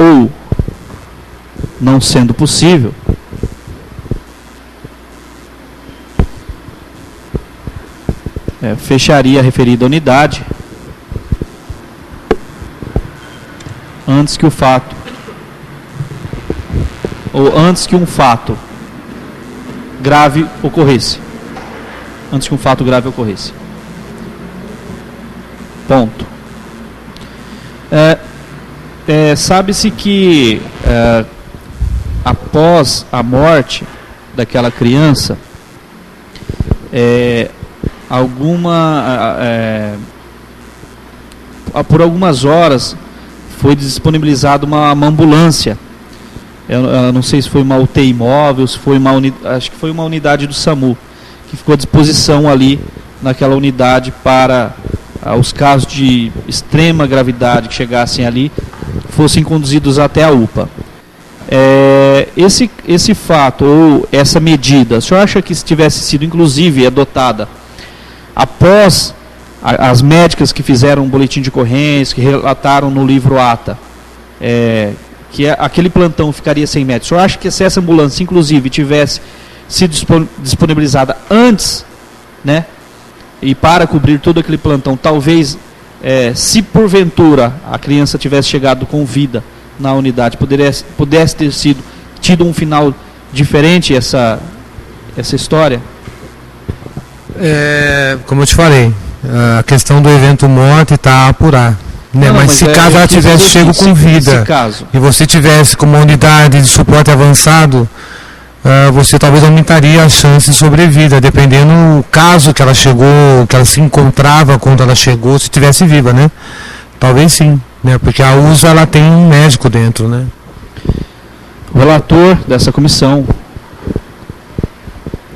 Ou, não sendo possível, fecharia a referida unidade antes que o fato, ou antes que um fato grave ocorresse. Antes que um fato grave ocorresse. Ponto. Sabe-se que após a morte daquela criança, por algumas horas foi disponibilizada uma ambulância eu não sei se foi uma UTI móvel, se foi acho que foi uma unidade do SAMU, que ficou à disposição ali naquela unidade para os casos de extrema gravidade que chegassem ali, fossem conduzidos até a UPA. Esse fato ou essa medida, o senhor acha que se tivesse sido inclusive adotada após as médicas que fizeram um boletim de ocorrência, que relataram no livro ATA, que aquele plantão ficaria sem médico? O senhor acha que se essa ambulância inclusive tivesse sido disponibilizada antes, né, e para cobrir todo aquele plantão, talvez, se porventura a criança tivesse chegado com vida na unidade, pudesse ter tido um final diferente essa história? Como eu te falei, a questão do evento morte está a apurar. Né? Mas se caso ela tivesse chego com vida e você tivesse como uma unidade de suporte avançado, você talvez aumentaria a chance de sobrevida, dependendo do caso que ela chegou, que ela se encontrava quando ela chegou, se estivesse viva, né? Talvez sim, né? Porque a USA ela tem um médico dentro, né? O relator dessa comissão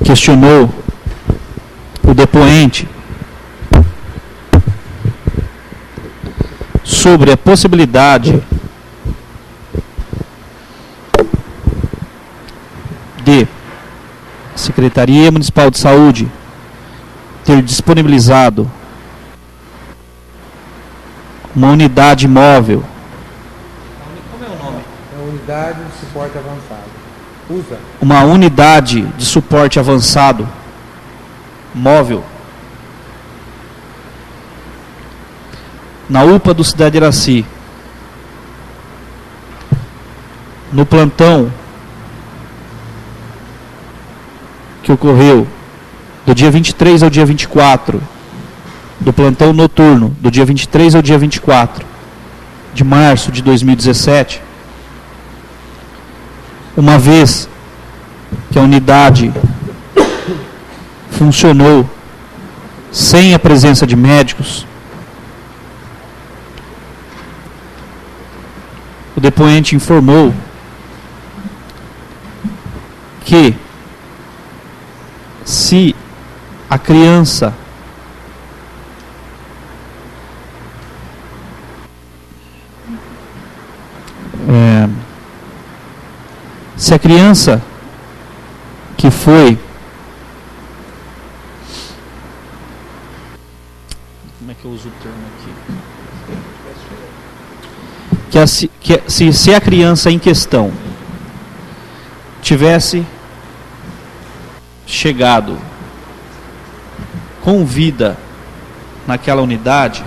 questionou o depoente sobre a possibilidade de a Secretaria Municipal de Saúde ter disponibilizado uma unidade móvel. Como é o nome? É unidade de suporte avançado. USA. Uma unidade de suporte avançado móvel na UPA do Cidade Iraci, no plantão que ocorreu do dia 23 ao dia 24, do plantão noturno, do dia 23 ao dia 24 de março de 2017, uma vez que a unidade funcionou sem a presença de médicos, o depoente informou que se a criança que foi, como é que eu uso o termo aqui? Se a criança em questão tivesse chegado com vida naquela unidade,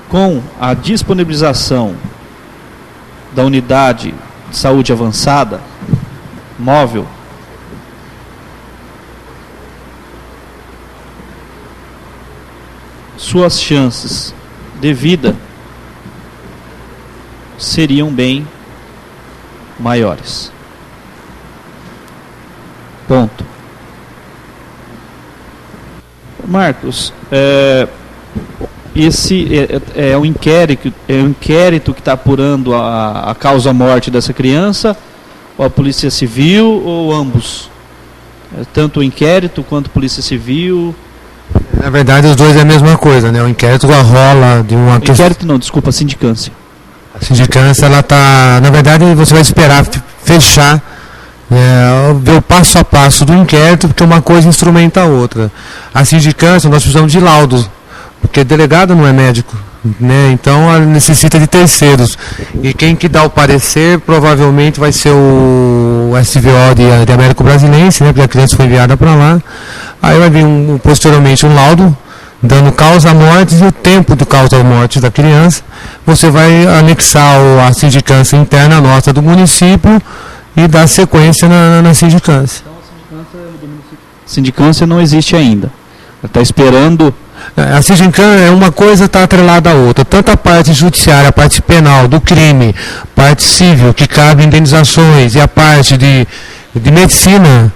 com a disponibilização da unidade de saúde avançada móvel, suas chances de vida seriam bem maiores. Ponto. Marcos, esse é um inquérito que está apurando a causa-morte dessa criança, ou a Polícia Civil, ou ambos? Tanto o inquérito quanto a Polícia Civil? Na verdade, os dois é a mesma coisa, né? O inquérito rola de uma... Inquérito não, desculpa, a sindicância. A sindicância, ela está... Na verdade, você vai esperar fechar, ver o passo a passo do inquérito, porque uma coisa instrumenta a outra. A sindicância, nós precisamos de laudos, porque delegado não é médico, né? Então ela necessita de terceiros. E quem que dá o parecer provavelmente vai ser o SVO de Américo Brasilense, né? Porque a criança foi enviada para lá. Aí vai vir posteriormente um laudo dando causa à morte e o tempo de causa à morte da criança. Você vai anexar a sindicância interna nossa do município e dar sequência na sindicância. Então a sindicância não existe ainda. Ela está esperando. A sindicância é uma coisa, está atrelada à outra. Tanto a parte judiciária, a parte penal do crime, parte civil, que cabe indenizações, e a parte de medicina,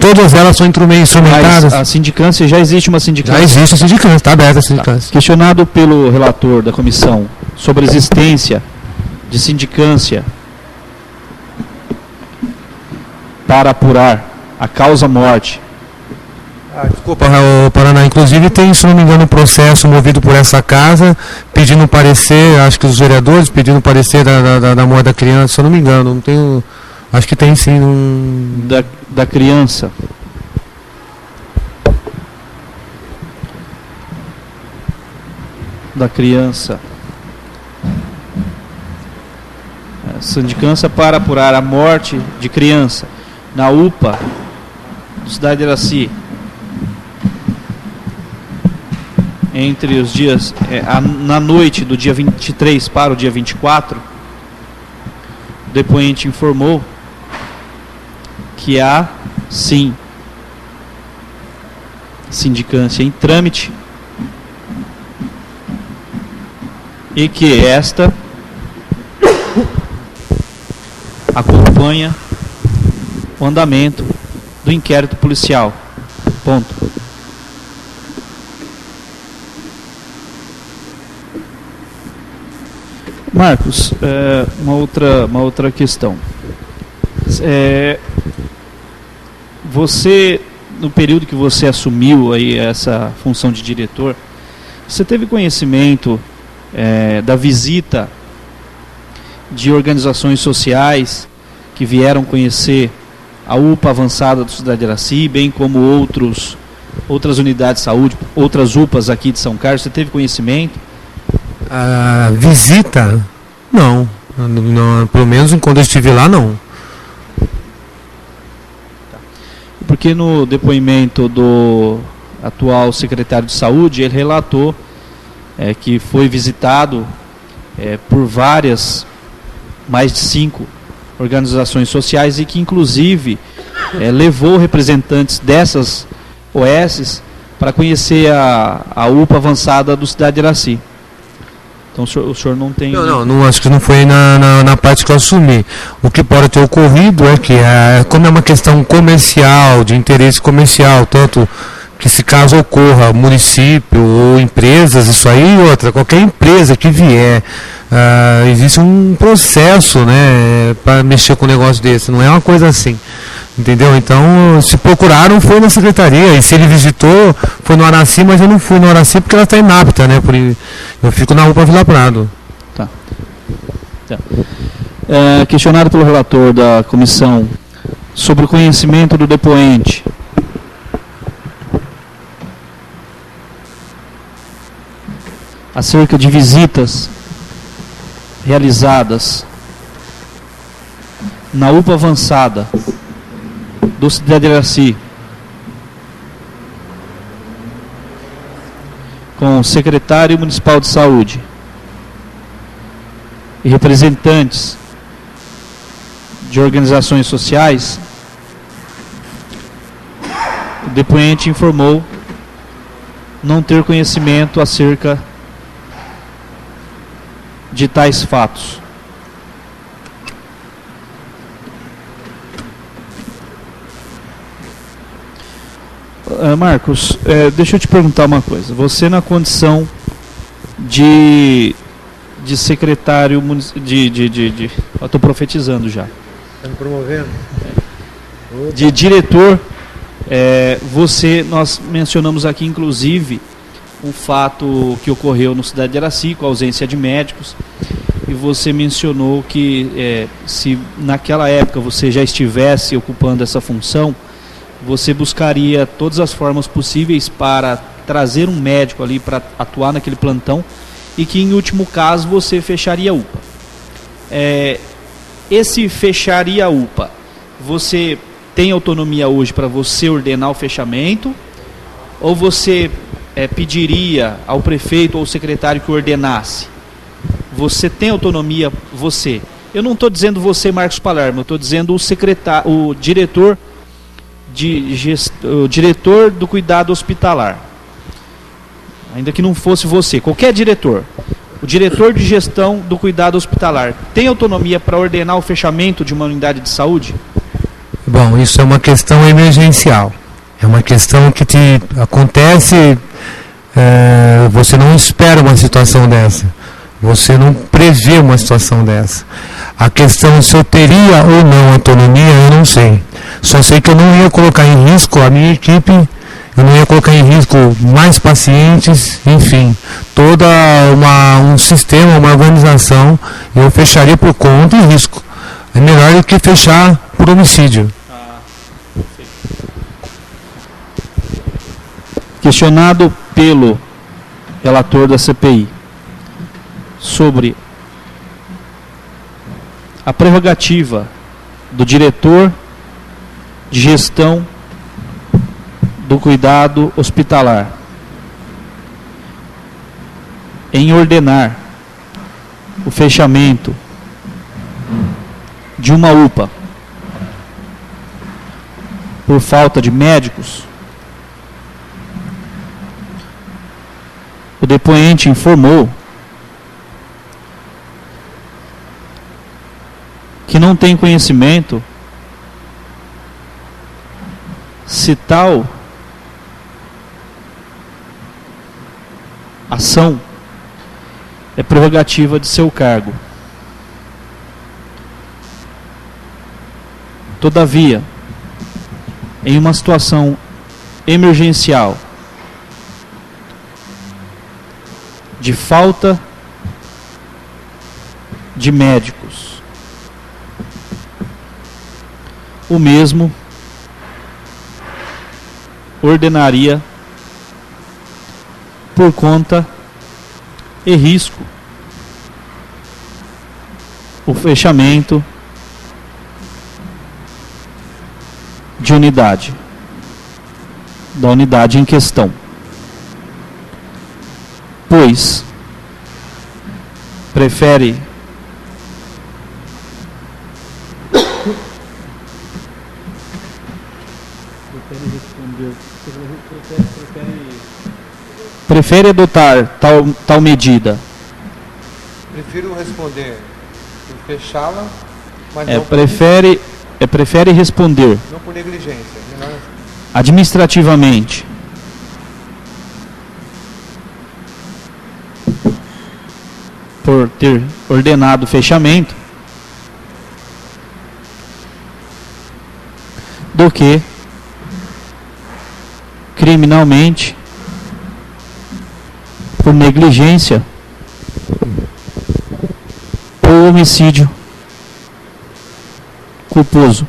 todas elas são instrumentadas. Mas a sindicância, já existe uma sindicância? Já existe a sindicância, está aberta a sindicância. Questionado pelo relator da comissão sobre a existência de sindicância para apurar a causa-morte. Desculpa, Paraná, inclusive tem, se não me engano, um processo movido por essa casa, pedindo parecer, acho que os vereadores pedindo parecer da morte da criança, se eu não me engano, não tenho, acho que tem sim. Da criança. Da criança. Sindicância para apurar a morte de criança na UPA do Cidade de Iraci. Entre os dias, na noite do dia 23 para o dia 24, o depoente informou que há, sim, sindicância em trâmite e que esta acompanha o andamento do inquérito policial. Ponto. Marcos, uma outra questão. Você, no período que você assumiu aí essa função de diretor, você teve conhecimento da visita de organizações sociais que vieram conhecer a UPA avançada do Cidade de Iraci, bem como outras unidades de saúde, outras UPAs aqui de São Carlos? Você teve conhecimento? A visita? Não, pelo menos quando eu estive lá, não. Porque no depoimento do atual secretário de saúde, ele relatou que foi visitado por mais de 5 organizações sociais e que inclusive levou representantes dessas OS para conhecer a UPA avançada do Cidade de Iraci. Então o senhor não tem... Não, acho que não foi na parte que eu assumi. O que pode ter ocorrido é que, como é uma questão comercial, de interesse comercial, tanto que se caso ocorra município ou empresas, isso aí, qualquer empresa que vier, existe um processo, né, para mexer com um negócio desse, não é uma coisa assim. Entendeu? Então, se procuraram, foi na secretaria. E se ele visitou, foi no Araci, mas eu não fui no Araci porque ela está inapta, né? Eu fico na UPA Vila Prado. Tá. Questionado pelo relator da comissão sobre o conhecimento do depoente acerca de visitas realizadas na UPA avançada do Cidade de Iraci com o secretário municipal de saúde e representantes de organizações sociais, o depoente informou não ter conhecimento acerca de tais fatos. Marcos, deixa eu te perguntar uma coisa. Você, na condição de secretário eu estou profetizando já. Está me promovendo? De diretor, nós mencionamos aqui, inclusive, um fato que ocorreu no Cidade de Iraci, com a ausência de médicos, e você mencionou que se naquela época você já estivesse ocupando essa função, você buscaria todas as formas possíveis para trazer um médico ali para atuar naquele plantão e que, em último caso, você fecharia a UPA. Esse fecharia a UPA, você tem autonomia hoje para você ordenar o fechamento ou você pediria ao prefeito ou ao secretário que ordenasse? Você tem autonomia, você. Eu não estou dizendo você, Marcos Palermo, eu estou dizendo o diretor o diretor do cuidado hospitalar, ainda que não fosse você, qualquer diretor, o diretor de gestão do cuidado hospitalar tem autonomia para ordenar o fechamento de uma unidade de saúde? Bom, isso é uma questão emergencial, é uma questão que acontece, você não espera uma situação dessa, Você não prevê uma situação dessa. A questão se eu teria ou não autonomia, eu não sei. Só sei que eu não ia colocar em risco a minha equipe, eu não ia colocar em risco mais pacientes, enfim, todo um sistema, uma organização, eu fecharia por conta e risco. É melhor do que fechar por homicídio. Questionado pelo relator da CPI sobre a prerrogativa do diretor de gestão do cuidado hospitalar em ordenar o fechamento de uma UPA por falta de médicos, o depoente informou que não tem conhecimento se tal ação é prerrogativa de seu cargo. Todavia, em uma situação emergencial de falta de médicos, o mesmo ordenaria por conta e risco o fechamento de unidade, da unidade em questão, pois prefere adotar tal medida. Prefiro responder em fechá-la, mas prefere responder não por negligência. Administrativamente por ter ordenado o fechamento do que criminalmente por negligência ou homicídio culposo.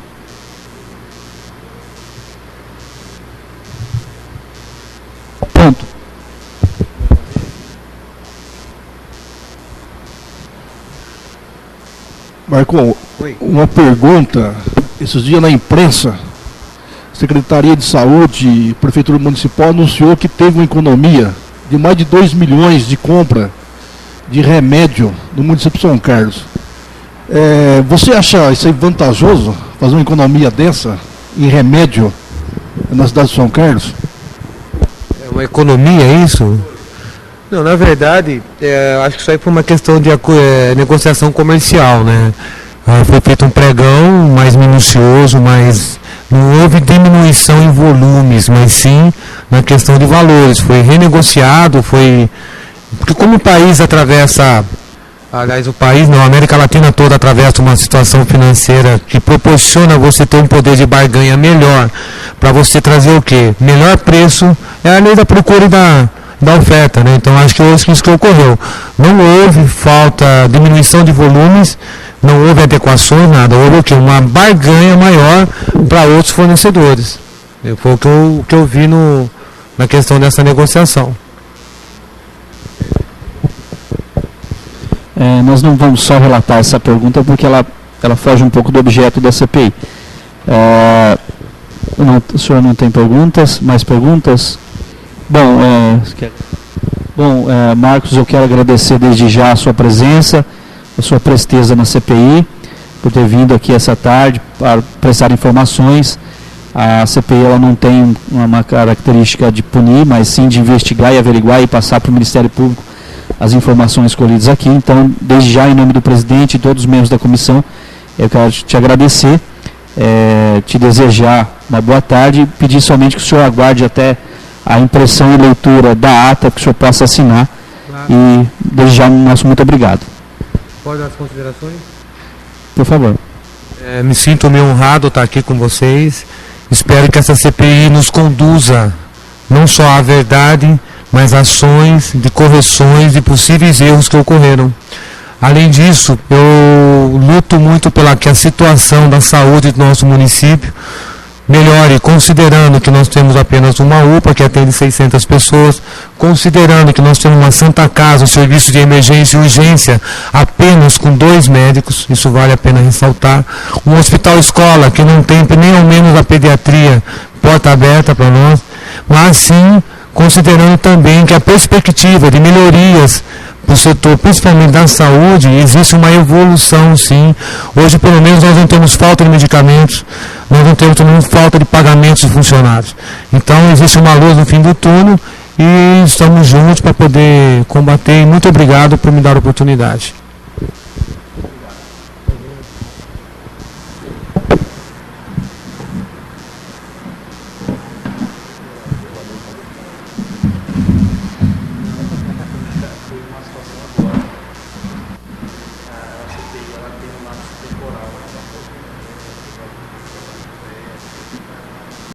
Ponto. Marcon, uma pergunta. Esses dias na imprensa, Secretaria de Saúde e Prefeitura Municipal anunciou que teve uma economia de mais de 2 milhões de compra de remédio no município de São Carlos. Você acha isso aí vantajoso, fazer uma economia dessa em remédio na cidade de São Carlos? É uma economia, é isso? Não, na verdade, acho que isso aí foi uma questão de negociação comercial, né? Foi feito um pregão mais minucioso, mas não houve diminuição em volumes, mas sim na questão de valores. Foi renegociado, porque como o país atravessa, aliás, a América Latina toda atravessa uma situação financeira que proporciona você ter um poder de barganha melhor, para você trazer o quê? Melhor preço, é a lei da procura e da oferta, né? Então acho que foi isso que ocorreu. Não houve diminuição de volumes, não houve adequações, nada. Houve o quê? Uma barganha maior para outros fornecedores. Foi o que eu vi na questão dessa negociação. Nós não vamos só relatar essa pergunta porque ela foge um pouco do objeto da CPI. O senhor não tem perguntas? Mais perguntas? Marcos, eu quero agradecer desde já a sua presença, a sua presteza na CPI, por ter vindo aqui essa tarde para prestar informações. A CPI ela não tem uma característica de punir, mas sim de investigar e averiguar e passar para o Ministério Público as informações colhidas aqui. Então, desde já, em nome do presidente e todos os membros da comissão, eu quero te agradecer, te desejar uma boa tarde e pedir somente que o senhor aguarde até a impressão e leitura da ata, que o senhor possa assinar. Claro. E desejar o nosso muito obrigado. Pode dar as considerações? Por favor. Me sinto meio honrado estar aqui com vocês. Espero que essa CPI nos conduza não só à verdade, mas a ações de correções de possíveis erros que ocorreram. Além disso, eu luto muito pela que a situação da saúde do nosso município melhore, considerando que nós temos apenas uma UPA que atende 600 pessoas, considerando que nós temos uma Santa Casa, um serviço de emergência e urgência apenas com 2 médicos, isso vale a pena ressaltar, um hospital-escola que não tem nem ao menos a pediatria porta aberta para nós, mas sim considerando também que a perspectiva de melhorias para o setor, principalmente da saúde, existe uma evolução, sim. Hoje, pelo menos, nós não temos falta de medicamentos, nós não temos também falta de pagamentos de funcionários. Então, existe uma luz no fim do túnel e estamos juntos para poder combater. Muito obrigado por me dar a oportunidade.